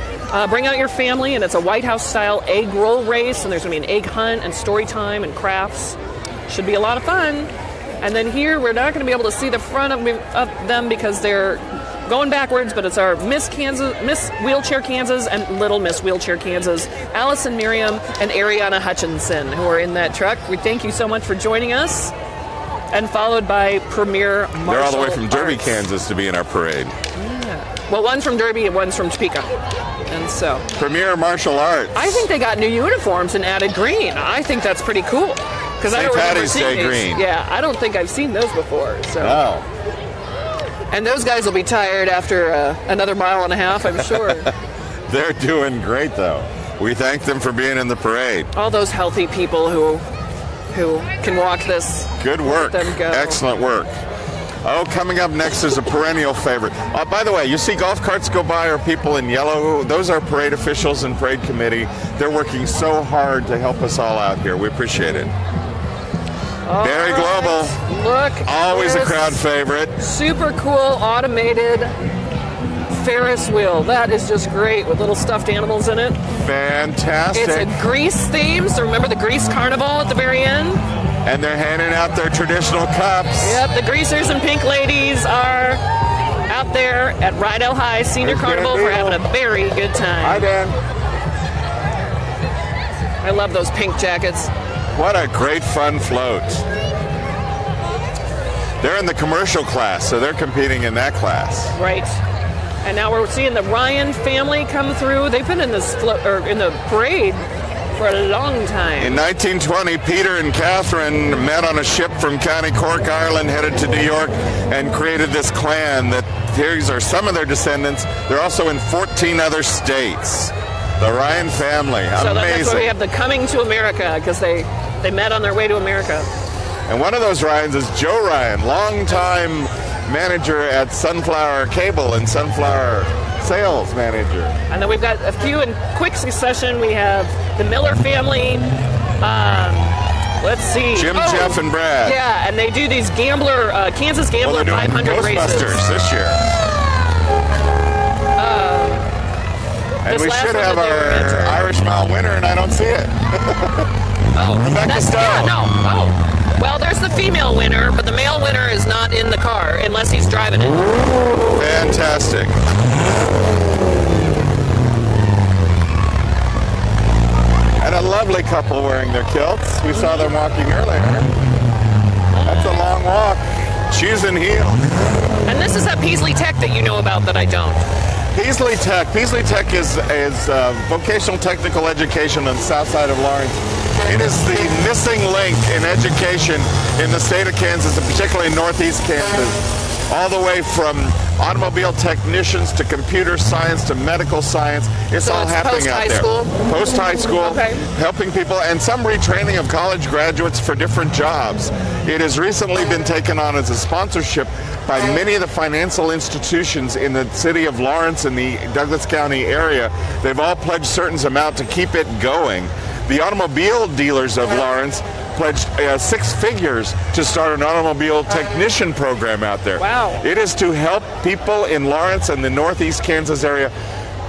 Bring out your family, and it's a White House-style egg roll race, and there's going to be an egg hunt and story time and crafts. Should be a lot of fun. And then here, we're not going to be able to see the front of them because they're going backwards, but it's our Miss Wheelchair Kansas and Little Miss Wheelchair Kansas, Allison Miriam and Ariana Hutchinson, who are in that truck. We thank you so much for joining us. And followed by Premier Martial They're all the way from Derby, Arts. Kansas to be in our parade. Yeah. Well, one's from Derby and one's from Topeka. And so Premier Martial Arts. I think they got new uniforms and added green. I think that's pretty cool. Because I don't remember seeing these. Green. Yeah, I don't think I've seen those before. So. No. And those guys will be tired after another mile and a half, I'm sure. They're doing great, though. We thank them for being in the parade. All those healthy people who can walk this. Good work. Let them go. Excellent work. Oh, coming up next is a perennial favorite. By the way, you see golf carts go by, or people in yellow. Those are parade officials and parade committee. They're working so hard to help us all out here. We appreciate it. Very global. Look. Always a crowd favorite. Super cool automated Ferris wheel. That is just great with little stuffed animals in it. Fantastic. It's a Grease theme, so remember the Grease Carnival at the very end? And they're handing out their traditional cups. Yep, the Greasers and Pink Ladies are out there at Rydell High Senior Carnival for having a very good time. Hi, Dan. I love those pink jackets. What a great fun float. They're in the commercial class, so they're competing in that class. Right. And now we're seeing the Ryan family come through. They've been in this in the parade for a long time. In 1920, Peter and Catherine met on a ship from County Cork, Ireland, headed to New York, and created this clan. These are some of their descendants. They're also in 14 other states. The Ryan family. So amazing. That's why we have the Coming to America, because they met on their way to America. And one of those Ryans is Joe Ryan, longtime manager at Sunflower Cable and Sunflower sales manager. And then we've got a few in quick succession. We have the Miller family. Let's see. Jim, Jeff, and Brad. Yeah, and they do these Kansas Gambler 500 races. Ghostbusters this year. And we should have our Irish Mile winner, and I don't see it. Rebecca Stowe. Yeah, no. Oh. Well, there's the female winner, but the male winner is not in the car unless he's driving it. Fantastic. And a lovely couple wearing their kilts. We saw them walking earlier. That's a long walk. shoes and heels. And this is that Peaslee Tech that you know about that I don't. Peaslee Tech is vocational technical education on the south side of Lawrence. It is the missing link in education in the state of Kansas, and particularly in northeast Kansas. All the way from automobile technicians to computer science to medical science. It's all happening out there. Post-high school, okay. Helping people, and some retraining of college graduates for different jobs. It has recently been taken on as a sponsorship by many of the financial institutions in the city of Lawrence and the Douglas County area. They've all pledged certain amount to keep it going. The automobile dealers of Lawrence pledged 6 figures to start an automobile technician program out there. Wow. It is to help people in Lawrence and the northeast Kansas area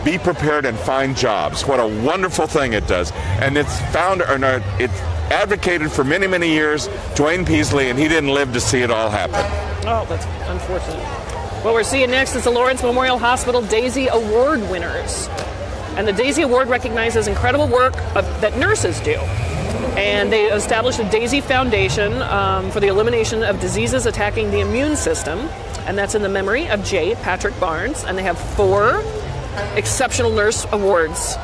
be prepared and find jobs. What a wonderful thing it does. And it's it's advocated for many, many years, Dwayne Peaslee, and he didn't live to see it all happen. Oh, that's unfortunate. What we're seeing next is the Lawrence Memorial Hospital Daisy Award winners. And the Daisy Award recognizes incredible work that nurses do. And they established a Daisy Foundation for the elimination of diseases attacking the immune system. And that's in the memory of J. Patrick Barnes. And they have 4 exceptional nurse awards.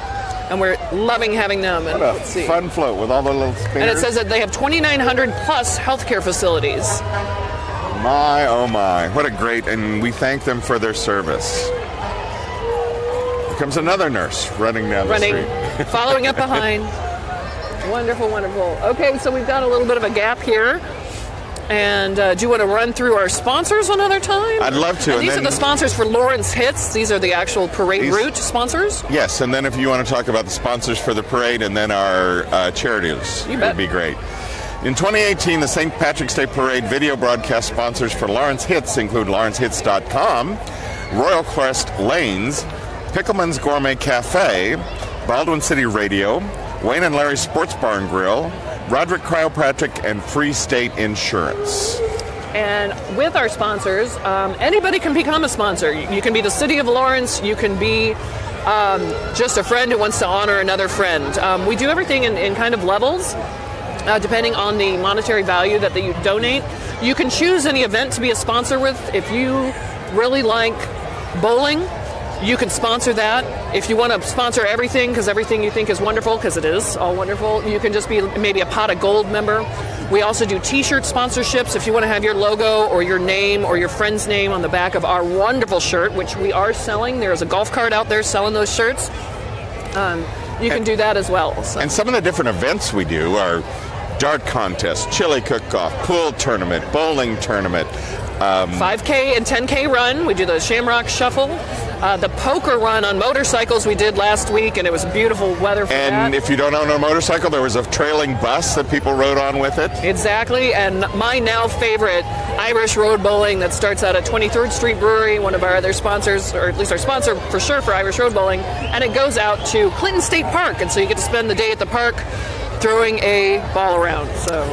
And we're loving having them. And what a fun float with all the little spinners. And it says that they have 2,900 plus healthcare facilities. My, oh my. What a great, and we thank them for their service. Here comes another nurse running down the street. Following up behind. Wonderful, wonderful. Okay, so we've got a little bit of a gap here. And do you want to run through our sponsors another time? I'd love to. And these are the sponsors for Lawrence Hits. These are the actual parade route sponsors. Yes, and then if you want to talk about the sponsors for the parade and then our charities, it would be great. In 2018, the St. Patrick's Day Parade video broadcast sponsors for Lawrence Hits include LawrenceHits.com, Royal Crest Lanes, Pickleman's Gourmet Cafe, Baldwin City Radio, Wayne and Larry's Sports Bar and Grill, Roderick Chiropractic, and Free State Insurance. And with our sponsors, anybody can become a sponsor. You can be the City of Lawrence. You can be just a friend who wants to honor another friend. We do everything in kind of levels, depending on the monetary value that you donate. You can choose any event to be a sponsor with. If you really like bowling, you can sponsor that. If you want to sponsor everything, because everything you think is wonderful, because it is all wonderful, you can just be maybe a Pot of Gold member. We also do T-shirt sponsorships. If you want to have your logo or your name or your friend's name on the back of our wonderful shirt, which we are selling. There's a golf cart out there selling those shirts. You can do that as well. So. And some of the different events we do are dart contest, chili cook-off, pool tournament, bowling tournament. 5K and 10K run. We do the Shamrock Shuffle. The poker run on motorcycles we did last week, and it was beautiful weather for that. And if you don't own a motorcycle, there was a trailing bus that people rode on with it. Exactly, and my now favorite Irish Road Bowling that starts out at 23rd Street Brewery, one of our other sponsors, or at least our sponsor for sure for Irish Road Bowling, and it goes out to Clinton State Park, and so you get to spend the day at the park throwing a ball around. So.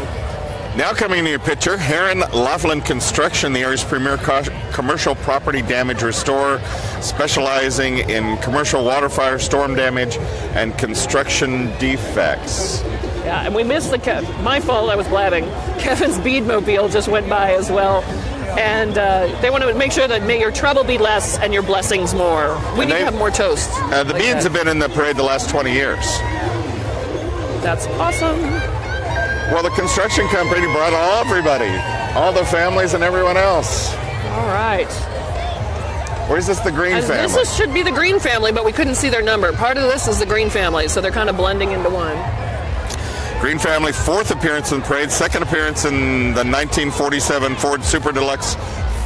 Now coming to your picture, Heron Laughlin Construction, the area's premier commercial property damage restorer, specializing in commercial water, fire, storm damage, and construction defects. Yeah, and we missed my fault, I was blabbing. Kevin's Beadmobile just went by as well. And they want to make sure that may your trouble be less and your blessings more. We need to have more toast. The Beads have been in the parade the last 20 years. That's awesome. Well, the construction company brought everybody, all the families and everyone else. All right. Or is this the Green family? This should be the Green family, but we couldn't see their number. Part of this is the Green family, so they're kind of blending into one. Green family, 4th appearance in the parade, 2nd appearance in the 1947 Ford Super Deluxe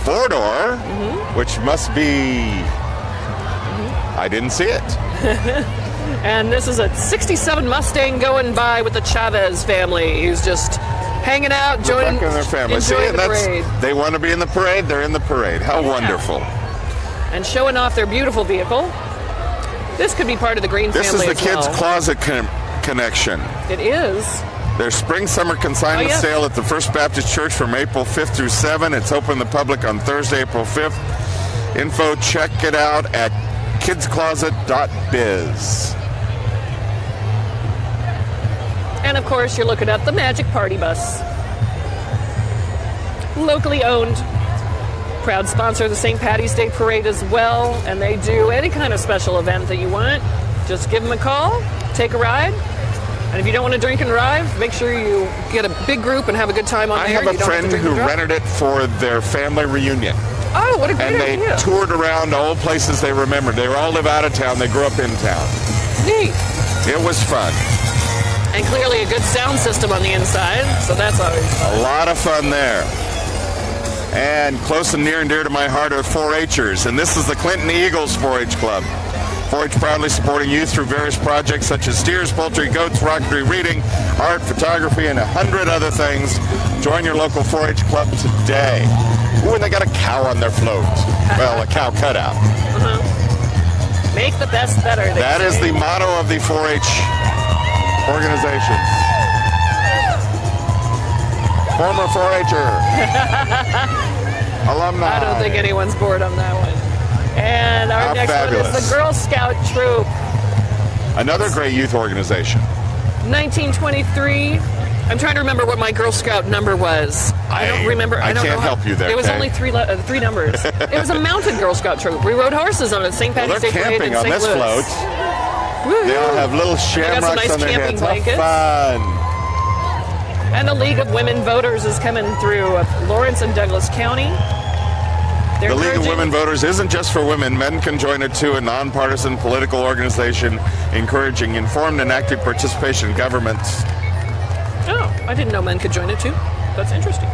4-door, which must be... I didn't see it. And this is a 67 Mustang going by with the Chavez family, who's just hanging out, joining their family. Enjoying the parade. They want to be in the parade, they're in the parade. How wonderful. And showing off their beautiful vehicle. This could be part of the Green family as well. This is the Kids Closet Connection. It is. Their spring-summer consignment sale at the First Baptist Church from April 5th through 7th. It's open to the public on Thursday, April 5th. Info, check it out at kidscloset.biz. And of course, you're looking at the Magic Party Bus. locally owned. Proud sponsor of the St. Patty's Day Parade as well, and they do any kind of special event that you want. Just give them a call, take a ride, and if you don't want to drink and drive, make sure you get a big group and have a good time on I there. have a friend who rented it for their family reunion. Oh, what a great idea. And they toured around all places they remembered. They all live out of town. They grew up in town. Neat. It was fun. And clearly a good sound system on the inside, so that's always fun. A lot of fun there. And close and near and dear to my heart are 4-H'ers, and this is the Clinton Eagles 4-H Club. 4-H proudly supporting youth through various projects such as steers, poultry, goats, rocketry, reading, art, photography, and 100 other things. Join your local 4-H club today. Ooh, and they got a cow on their float. Well, a cow cutout. Make the best better. That is the motto of the 4-H organization. Former 4-H'er. Alumni. I don't think anyone's bored on that one. And our next one is the Girl Scout Troop. Another great youth organization. 1923. I'm trying to remember what my Girl Scout number was. I don't remember. I can't help you there. It was only three numbers. It was a mounted Girl Scout troop. We rode horses on a St. Patty's Day Parade in St. Louis. They're camping on this float. Woo-hoo. They all have little shamrocks on their heads. How fun. And the League of Women Voters is coming through Lawrence and Douglas County. The League of Women Voters isn't just for women. Men can join it too, a nonpartisan political organization encouraging informed and active participation in government. Oh, I didn't know men could join it too. That's interesting.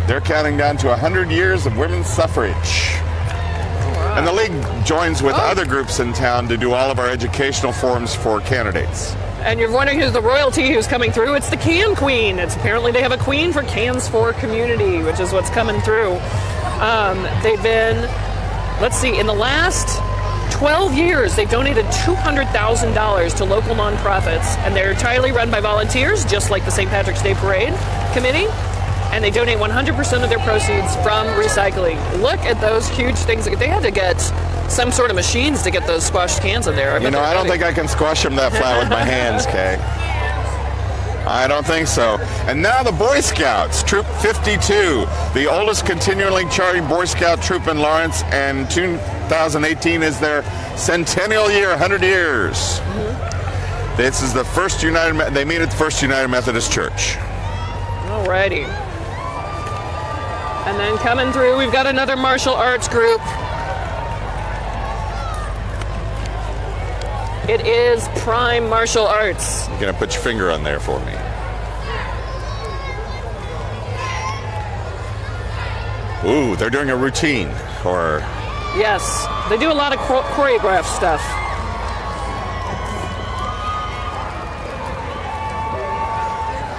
They're counting down to 100 years of women's suffrage. Wow. And the League joins with other groups in town to do all of our educational forums for candidates. And you're wondering who's the royalty who's coming through? It's the Can Queen. It's apparently they have a queen for Cans for Community, which is what's coming through. They've been, let's see, in the last 12 years, they've donated $200,000 to local nonprofits, and they're entirely run by volunteers, just like the St. Patrick's Day Parade Committee, and they donate 100% of their proceeds from recycling. Look at those huge things. They had to get some sort of machines to get those squashed cans in there. I don't think I can squash them that flat with my hands, Kay. I don't think so. And now the Boy Scouts, Troop 52, the oldest continually charging Boy Scout troop in Lawrence, and 2018 is their centennial year, 100 years. Mm-hmm. This is the first they meet at the First United Methodist Church. Alrighty. And then coming through, we've got another martial arts group. It is Prime Martial Arts. You're going to put your finger on there for me. Ooh, they're doing a routine, or... Yes, they do a lot of choreographed stuff.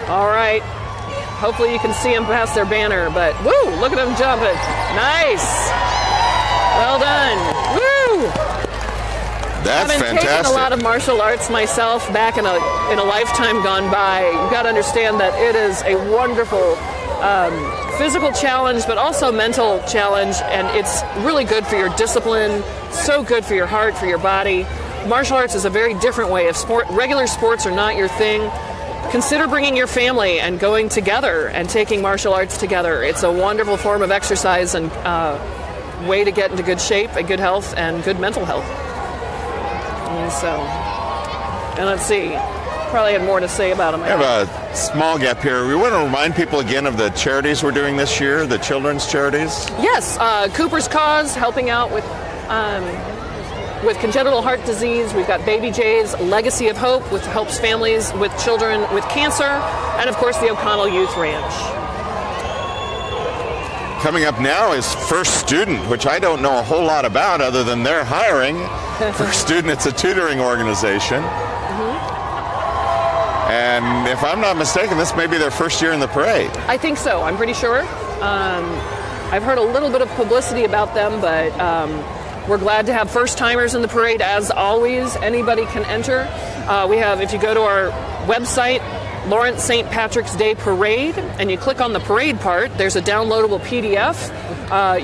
All right. Hopefully you can see them past their banner, but woo, look at them jumping. Nice. Well done. Woo! That's fantastic. I've been taking a lot of martial arts myself back in a lifetime gone by. You've got to understand that it is a wonderful physical challenge, but also mental challenge, and it's really good for your discipline, so good for your heart, for your body. Martial arts is a very different way. If regular sports are not your thing, consider bringing your family and going together and taking martial arts together. It's a wonderful form of exercise and way to get into good shape and good health and good mental health. And let's see, probably had more to say about them. I have a small gap here. We want to remind people again of the charities we're doing this year, the children's charities. Yes, Cooper's Cause, helping out with congenital heart disease. We've got Baby J's Legacy of Hope, which helps families with children with cancer, and of course the O'Connell Youth Ranch. Coming up now is First Student, which I don't know a whole lot about other than they're hiring. First Student, it's a tutoring organization. Mm-hmm. And if I'm not mistaken, this may be their first year in the parade. I think so. I'm pretty sure. I've heard a little bit of publicity about them, but we're glad to have first-timers in the parade. As always, anybody can enter. We have, if you go to our website, Lawrence St. Patrick's Day Parade, and you click on the parade part, there's a downloadable PDF.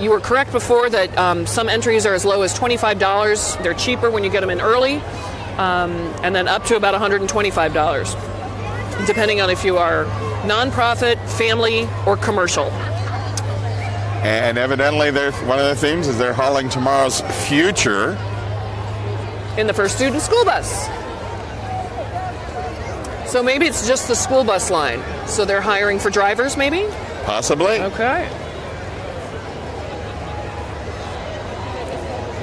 You were correct before that some entries are as low as $25. They're cheaper when you get them in early, and then up to about $125, depending on if you are nonprofit, family, or commercial. And evidently, one of the themes is they're hauling tomorrow's future in the first student school bus. So maybe it's just the school bus line. So they're hiring for drivers, maybe? Possibly. Okay.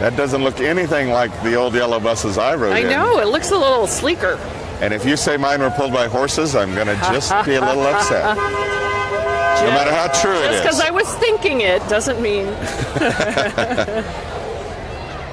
That doesn't look anything like the old yellow buses I rode in. I know, it looks a little sleeker. And if you say mine were pulled by horses, I'm going to just be a little upset. No matter how true it is. Just because I was thinking it doesn't mean.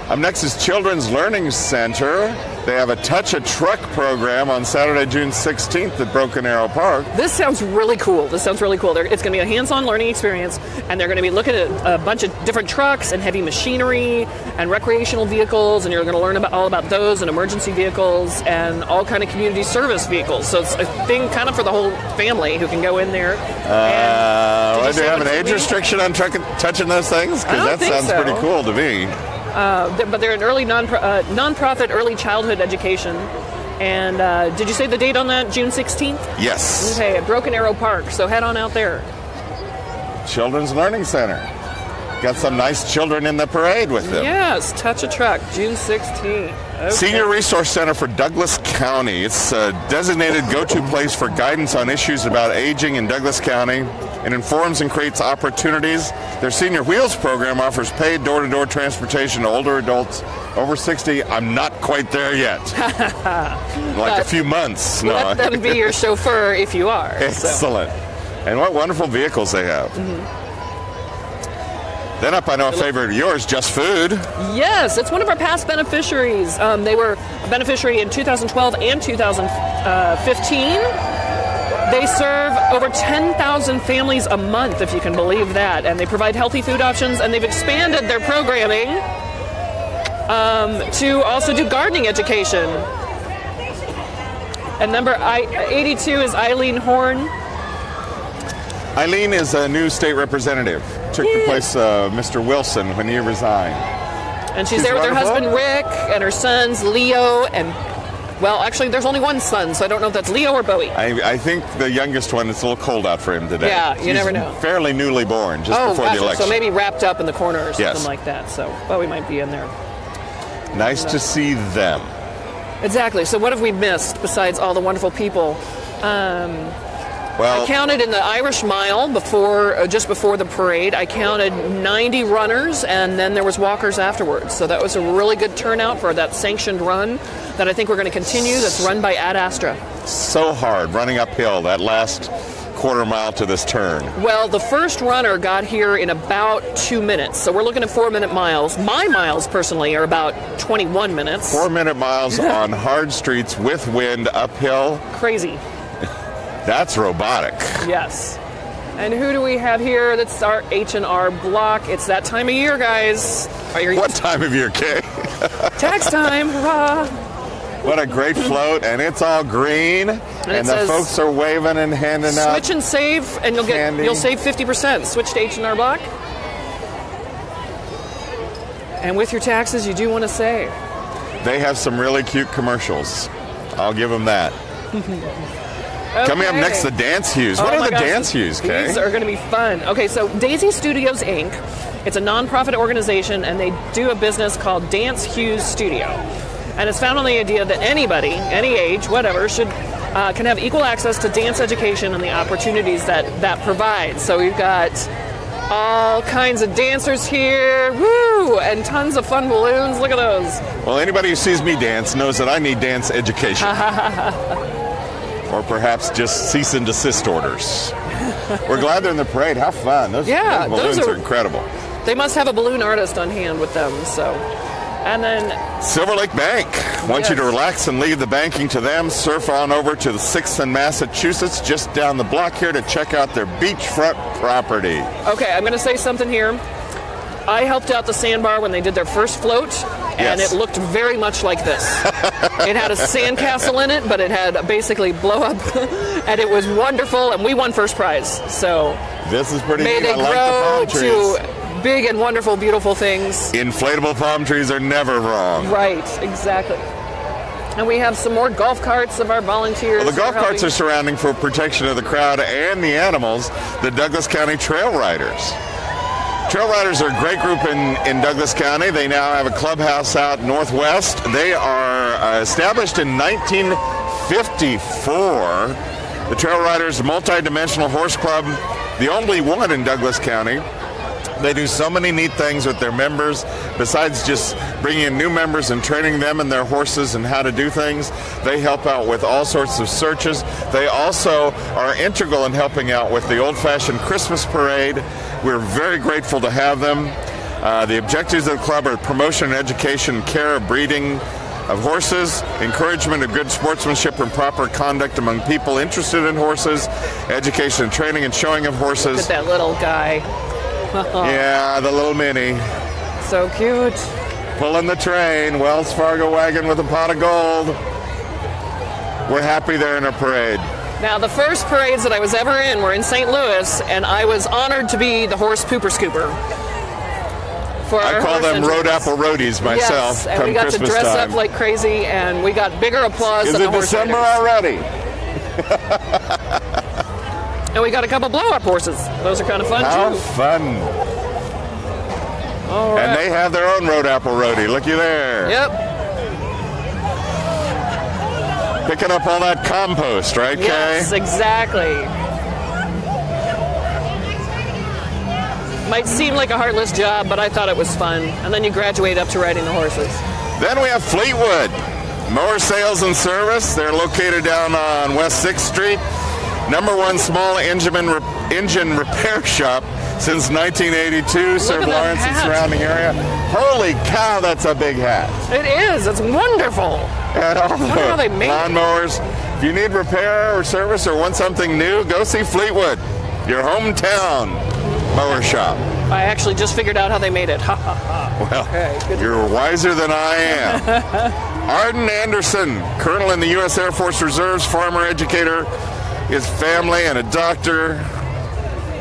Up next is Children's Learning Center. They have a Touch a Truck program on Saturday, June 16th at Broken Arrow Park. This sounds really cool. It's going to be a hands-on learning experience, and they're going to be looking at a bunch of different trucks and heavy machinery and recreational vehicles, and you're going to learn all about those and emergency vehicles and all kind of community service vehicles. So it's a thing kind of for the whole family who can go in there. Do you have an age restriction on touching those things? Because that sounds pretty cool to me. But they're an early nonprofit early childhood education. And did you say the date on that? June 16th? Yes. Okay, at Broken Arrow Park. So head on out there. Children's Learning Center. Got some nice children in the parade with them. Yes, Touch a Truck, June 16th. Okay. Senior Resource Center for Douglas County. It's a designated go-to place for guidance on issues about aging in Douglas County. It informs and creates opportunities. Their Senior Wheels program offers paid door-to-door transportation to older adults over 60. I'm not quite there yet. A few months. No. Let them be your chauffeur if you are. Excellent. So. And what wonderful vehicles they have. Mm-hmm. Then up, I know a favorite of yours, Just Food. Yes, it's one of our past beneficiaries. They were a beneficiary in 2012 and 2015. They serve over 10,000 families a month, if you can believe that. And they provide healthy food options, and they've expanded their programming to also do gardening education. And number 82 is Eileen Horn. Eileen is a new state representative. Took the place of Mr. Wilson when he resigned. And she's there with her husband Rick and her sons Leo and, well, actually there's only one son, so I don't know if that's Leo or Bowie. I think the youngest one, it's a little cold out for him today. Yeah, you never know. Fairly newly born, just before the election. So maybe wrapped up in the corner or something like that. So Bowie might be in there. Nice to see them. Exactly. So what have we missed besides all the wonderful people? I counted in the Irish Mile just before the parade. I counted 90 runners, and then there was walkers afterwards. So that was a really good turnout for that sanctioned run that I think we're going to continue. That's run by Ad Astra. So hard running uphill that last quarter mile to this turn. Well, the first runner got here in about 2 minutes. So we're looking at 4-minute miles. My miles, personally, are about 21 minutes. 4-minute miles on hard streets with wind uphill. Crazy. That's robotic. Yes. And who do we have here? That's our H&R Block. It's that time of year, guys. What time of year, Kay? Tax time. Hurrah. What a great float, and it's all green. And the folks are waving and handing out. Switch and save, and you'll save 50%. Switch to H&R Block. And with your taxes, you do want to save. They have some really cute commercials. I'll give them that. Okay. Coming up next, the Dance Hues. What are the Dance Hues, Kay? These are going to be fun. Okay, so Daisy Studios, Inc. It's a nonprofit organization, and they do a business called Dance Hues Studio. And it's founded on the idea that anybody, any age, whatever, can have equal access to dance education and the opportunities that provides. So we've got all kinds of dancers here, woo, and tons of fun balloons. Look at those. Well, anybody who sees me dance knows that I need dance education. Or perhaps just cease and desist orders. We're glad they're in the parade. How fun. Those balloons are incredible. They must have a balloon artist on hand with them. So, and then Silver Lake Bank wants you to relax and leave the banking to them. Surf on over to the 6th and Massachusetts, just down the block here, to check out their beachfront property. Okay, I'm going to say something here. I helped out the sandbar when they did their first float, and it looked very much like this. It had a sandcastle in it, but it had basically blow up, and it was wonderful, and we won first prize. So this is pretty neat. May they grow to big and wonderful, beautiful things. Inflatable palm trees are never wrong. Right, exactly. And we have some more golf carts of our volunteers. Well, the golf carts are surrounding for protection of the crowd and the animals, the Douglas County Trail Riders. Trail Riders are a great group in Douglas County. They now have a clubhouse out northwest. They are established in 1954. The Trail Riders, a multi-dimensional horse club, the only one in Douglas County. They do so many neat things with their members. Besides just bringing in new members and training them and their horses and how to do things, they help out with all sorts of searches. They also are integral in helping out with the old-fashioned Christmas parade. We're very grateful to have them. The objectives of the club are promotion and education, care of breeding of horses, encouragement of good sportsmanship and proper conduct among people interested in horses, education and training and showing of horses. Look at that little guy. Yeah, the little mini. So cute. Pulling the train, Wells Fargo wagon with a pot of gold. We're happy they're in a parade. Now, the first parades that I was ever in were in St. Louis, and I was honored to be the horse pooper scooper. I call them road apple roadies myself. Yes, and we got Christmas to dress time up like crazy, and we got bigger applause than the horse December riders. already? And we got a couple blow-up horses. Those are kind of fun, How too. fun. All right. And they have their own road apple roadie. Looky there. Yep. Picking up all that compost, right, Kay? Yes, exactly. Might seem like a heartless job, but I thought it was fun. And then you graduate up to riding the horses. Then we have Fleetwood. Mower Sales and Service. They're located down on West 6th Street. #1 small engine repair shop since 1982. Serve Lawrence and surrounding area. Holy cow, that's a big hat. It is. It's wonderful. And all the how they made it. lawnmowers. If you need repair or service or want something new, go see Fleetwood, your hometown mower shop. I actually just figured out how they made it. Ha ha ha. Well, Okay, good. you're wiser than I am. Arden Anderson, colonel in the U.S. Air Force Reserves, farmer, educator, his family, and a doctor.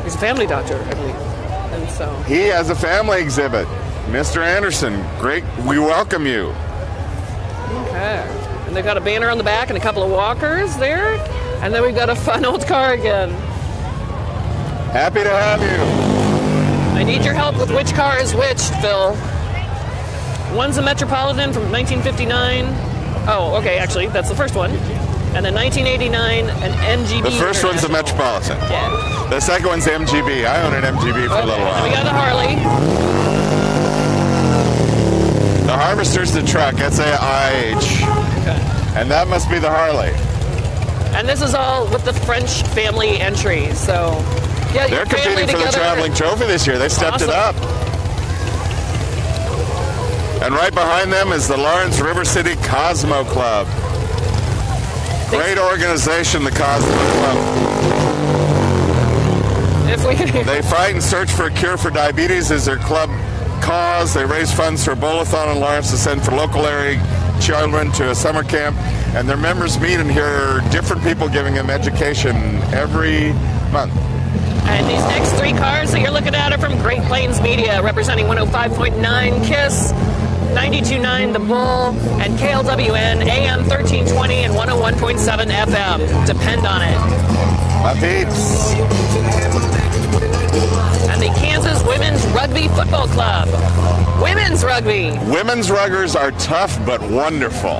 He's a family doctor, I believe. And so He has a family exhibit. Mr. Anderson, great. We welcome you. okay. And they've got a banner on the back and a couple of walkers there. And then we've got a fun old car again. Happy to have you. I need your help with which car is which, Phil. One's a Metropolitan from 1959. Oh, okay, actually, that's the first one. And then 1989, an MGB. The first one's a Metropolitan. Yeah. The second one's MGB. I own an MGB for a little And we while. got the Harley. The Harvester's the truck. That's IH. Okay. And that must be the Harley. And this is all with the French family entry. So, yeah, They're your family competing for the together. traveling trophy this year. They stepped it Awesome. up. And right behind them is the Lawrence River City Cosmo Club. Great organization, the Cosmo Club. If we They fight and search for a cure for diabetes as their club cause. They raise funds for Bowl-a-thon in Lawrence to send for local area children to a summer camp. And their members meet and hear different people giving them education every month. And these next three cars that you're looking at are from Great Plains Media, representing 105.9 KISS, 92.9 The Bull, and KLWN AM 1320 and 101.7 FM. Depend on it. My peeps. And the Kansas Women's Rugby Football Club. Women's rugby. Women's ruggers are tough but wonderful.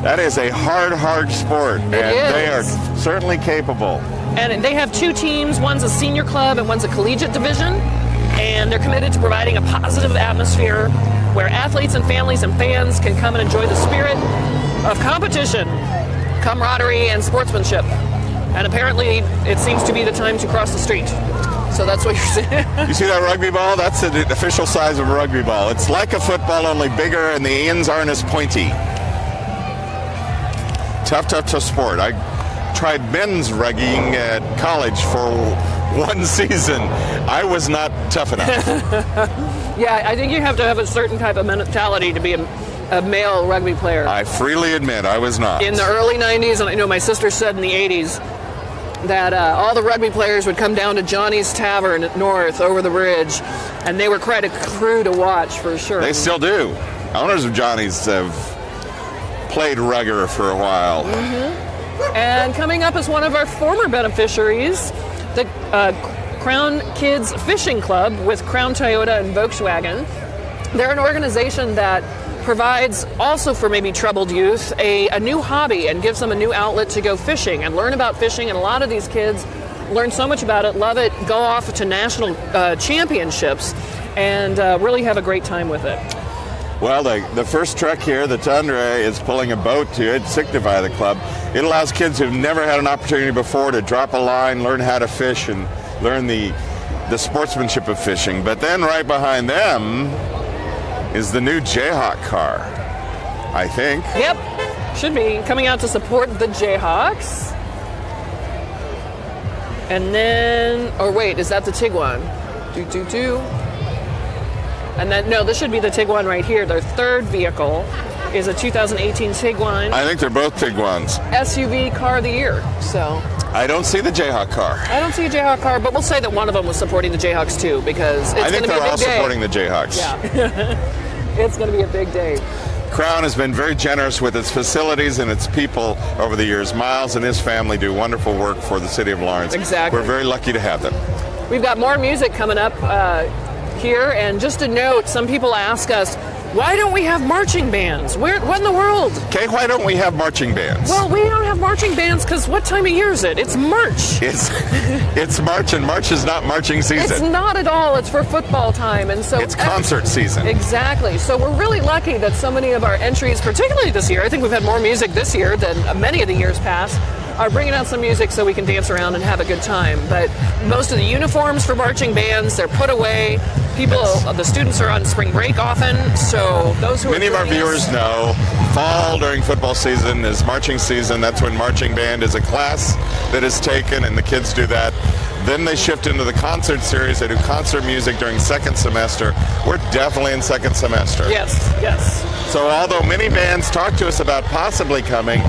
That is a hard sport, and they are certainly capable. And they have two teams. One's a senior club and one's a collegiate division. And they're committed to providing a positive atmosphere where athletes and families and fans can come and enjoy the spirit of competition, camaraderie, and sportsmanship. And apparently, it seems to be the time to cross the street. So that's what you're saying. You see that rugby ball? That's the official size of a rugby ball. It's like a football, only bigger, and the ends aren't as pointy. Tough sport. I tried men's rugging at college for one season. I was not tough enough. Yeah, I think you have to have a certain type of mentality to be a male rugby player. I freely admit I was not. In the early 90s, and I know my sister said in the 80s, that all the rugby players would come down to Johnny's Tavern at North over the bridge, and they were quite a crew to watch for sure. They still do. Owners of Johnny's have played rugger for a while. And coming up is one of our former beneficiaries, the Crown Kids Fishing Club with Crown Toyota and Volkswagen. They're an organization that provides also for maybe troubled youth a new hobby and gives them a new outlet to go fishing and learn about fishing. And a lot of these kids learn so much about it, love it, go off to national championships, and really have a great time with it. Well, the first truck here, the Tundra, is pulling a boat to signify the club. It allows kids who've never had an opportunity before to drop a line, learn how to fish, and learn the sportsmanship of fishing. But then right behind them is the new Jayhawk car, I think. Yep, should be coming out to support the Jayhawks. And then, or wait, is that the Tiguan? And then, no, this should be the Tiguan right here. Their third vehicle is a 2018 Tiguan. I think they're both Tiguans. SUV car of the year, so. I don't see the Jayhawk car. I don't see a Jayhawk car, but we'll say that one of them was supporting the Jayhawks too, because it's going to be a big day. I think they're all supporting the Jayhawks. Yeah. It's going to be a big day. Crown has been very generous with its facilities and its people over the years. Miles and his family do wonderful work for the city of Lawrence. Exactly. We're very lucky to have them. We've got more music coming up here, and just a note, some people ask us, why don't we have marching bands? What in the world? Kay, why don't we have marching bands? Well, we don't have marching bands because what time of year is it? It's March. It's March, and March is not marching season. It's not at all. It's for football time, and so it's concert season. Exactly. So we're really lucky that so many of our entries, particularly this year, I think we've had more music this year than many of the years past, are bringing out some music so we can dance around and have a good time. But most of the uniforms for marching bands, they're put away. The students are on spring break often, so those who many of our viewers know, fall during football season is marching season. That's when marching band is a class that is taken, and the kids do that. Then they shift into the concert series. They do concert music during second semester. We're definitely in second semester. Yes. So although many bands talk to us about possibly coming,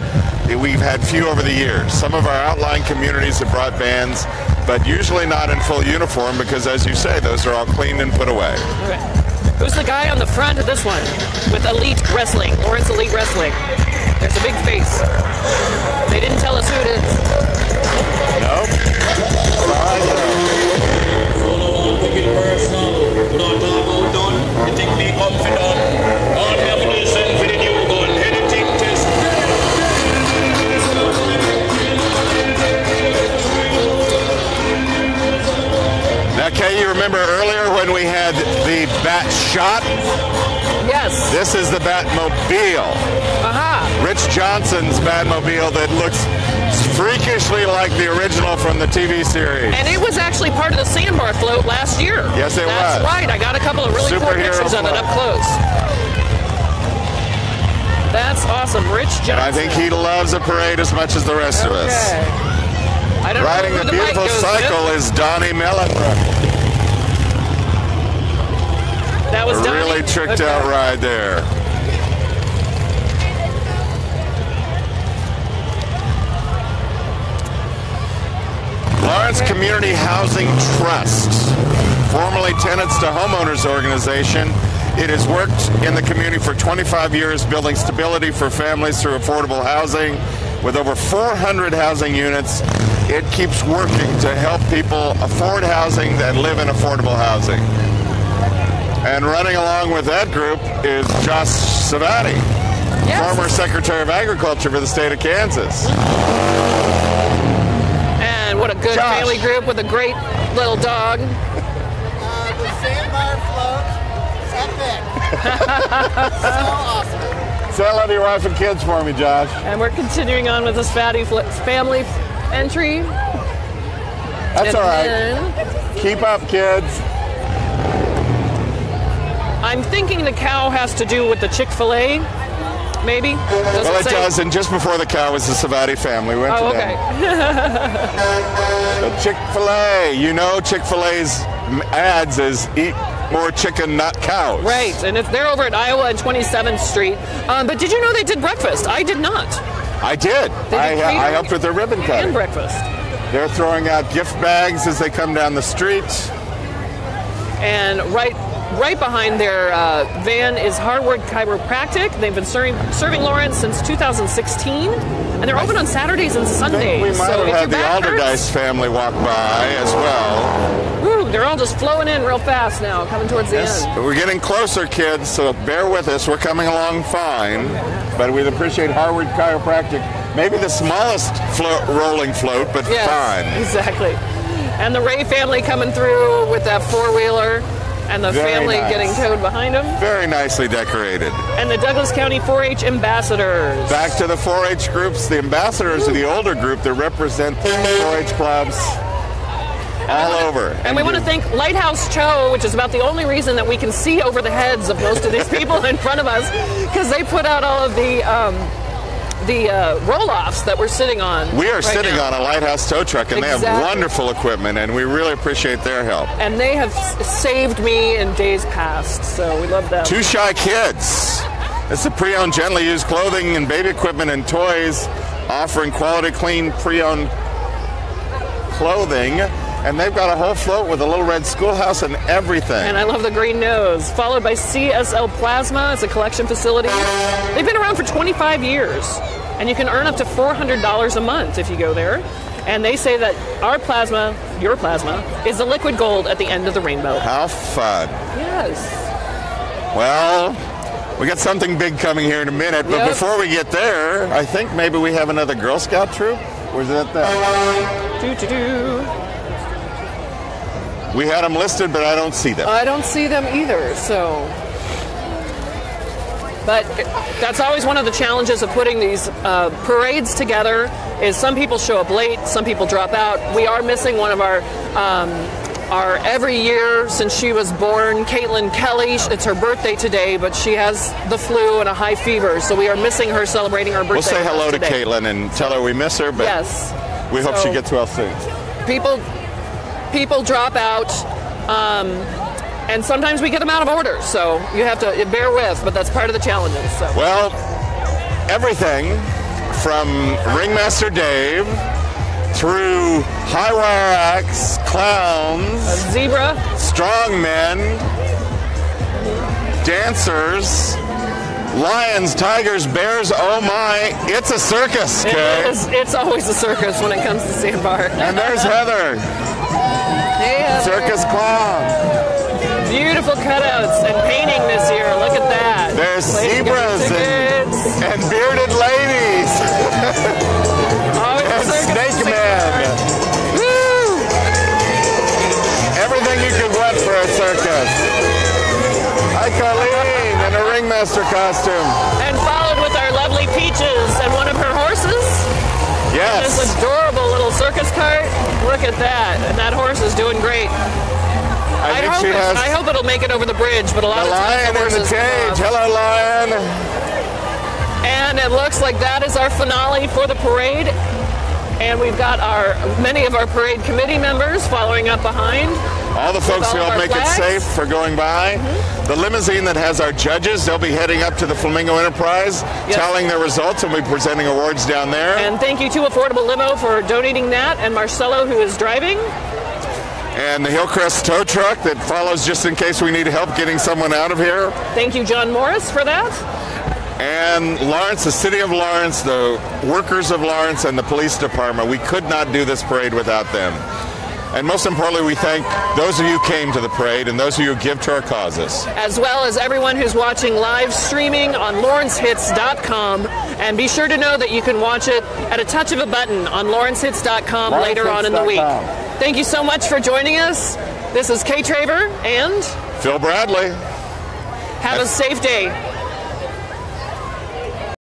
we've had few over the years. Some of our outlying communities have brought bands, but usually not in full uniform because, as you say, those are all cleaned and put away. Okay. Who's the guy on the front of this one with Elite Wrestling, Lawrence Elite Wrestling? There's a big face. They didn't tell us who it is. Nope. Now, Kay, you remember earlier when we had the Bat Shot? Yes. This is the Batmobile. Rich Johnson's Batmobile that looks freakishly like the original from the TV series. And it was actually part of the sandbar float last year. Yes, it was. That's right. I got a couple of really cool pictures of it up close. That's awesome. Rich Johnson. And I think he loves a parade as much as the rest of us. I don't Riding know the beautiful cycle is Donnie Mellonbrook. That was a really tricked out ride there. Lawrence Community Housing Trust, formerly Tenants to Homeowners Organization. It has worked in the community for 25 years, building stability for families through affordable housing. With over 400 housing units, it keeps working to help people afford housing and live in affordable housing. And running along with that group is Josh Savati, former Secretary of Agriculture for the state of Kansas. And what a good family group with a great little dog. The sandbar float is epic. So awesome. Say hello to your wife and kids for me, Josh. And we're continuing on with this family entry. That's all right. Keep up, kids. I'm thinking the cow has to do with the Chick-fil-A, maybe? Well, it does, and just before the cow was the Savati family. We went to them. Chick-fil-A. You know Chick-fil-A's ads is eat more chicken, not cows. Right, and they're over at Iowa and 27th Street. But did you know they did breakfast? I did not. I did. I helped with their ribbon cutting. And breakfast. They're throwing out gift bags as they come down the street. And right right behind their van is Hardwood Chiropractic. They've been serving Lawrence since 2016, and they're open on Saturdays and Sundays. We might have had the Alderdice family walk by as well. Woo, they're all just flowing in real fast now, coming towards the end. We're getting closer, kids, so bear with us. We're coming along fine, but we'd appreciate Hardwood Chiropractic. Maybe the smallest rolling float, but fine. Exactly. And the Ray family coming through with that four-wheeler, and the family getting towed behind them. Very nicely decorated. And the Douglas County 4-H ambassadors. Back to the 4-H groups. The ambassadors are the older group that represent 4-H clubs all over. And we want to thank Lighthouse Cho, which is about the only reason that we can see over the heads of most of these people in front of us, because they put out all of the roll-offs that we're sitting on. We are sitting on a Lighthouse tow truck, and they have wonderful equipment, and we really appreciate their help. And they have saved me in days past, so we love them. Two Shy Kids. It's a pre-owned, gently used clothing and baby equipment and toys, offering quality, clean, pre-owned clothing. And they've got a whole float with a little red schoolhouse and everything. And I love the green nose. Followed by CSL Plasma. It's a collection facility. They've been around for 25 years. And you can earn up to $400 a month if you go there. And they say that our plasma, your plasma, is the liquid gold at the end of the rainbow. How fun. Yes. Well, we got something big coming here in a minute. But before we get there, I think maybe we have another Girl Scout troop. Or is that We had them listed, but I don't see them. I don't see them either, so. But that's always one of the challenges of putting these parades together, is some people show up late, some people drop out. We are missing one of our every year since she was born, Caitlin Kelly. It's her birthday today, but she has the flu and a high fever, so we are missing her celebrating her birthday. We'll say hello to Caitlin and tell her we miss her, but we hope she gets well soon. People drop out, and sometimes we get them out of order, so you have to bear with, but that's part of the challenges. So. Well, everything from Ringmaster Dave through high wire acts, clowns, zebra, strongmen, dancers, lions, tigers, bears, oh my, it's a circus, Kay. It's always a circus when it comes to Sandbar. And there's Heather. Hey, Heather. Circus clown. Beautiful cutouts and painting this year. Look at that. There's zebras and bearded ladies. And snake men. Woo! Everything you could want for a circus. Hi, Colleen, in a ringmaster costume. And followed with our lovely Peaches and one of her horses. Yes. This adorable little circus cart. Look at that. And that horse is doing great. I hope it'll make it over the bridge, but a lot of times the horses in the cage. Hello, lion. And it looks like that is our finale for the parade. And we've got many of our parade committee members following up behind. All the folks who help make it safe for going by. The limousine that has our judges, they'll be heading up to the Flamingo Enterprise, telling their results, and we'll be presenting awards down there. And thank you to Affordable Limo for donating that, and Marcelo, who is driving. And the Hillcrest tow truck that follows just in case we need help getting someone out of here. Thank you, John Morris, for that. And Lawrence, the city of Lawrence, the workers of Lawrence, and the police department. We could not do this parade without them. And most importantly, we thank those of you who came to the parade and those of you who give to our causes. As well as everyone who's watching live streaming on lawrencehits.com. And be sure to know that you can watch it at a touch of a button on lawrencehits.com later on in the week. Thank you so much for joining us. This is Kay Traver and Phil Bradley. Have a safe day.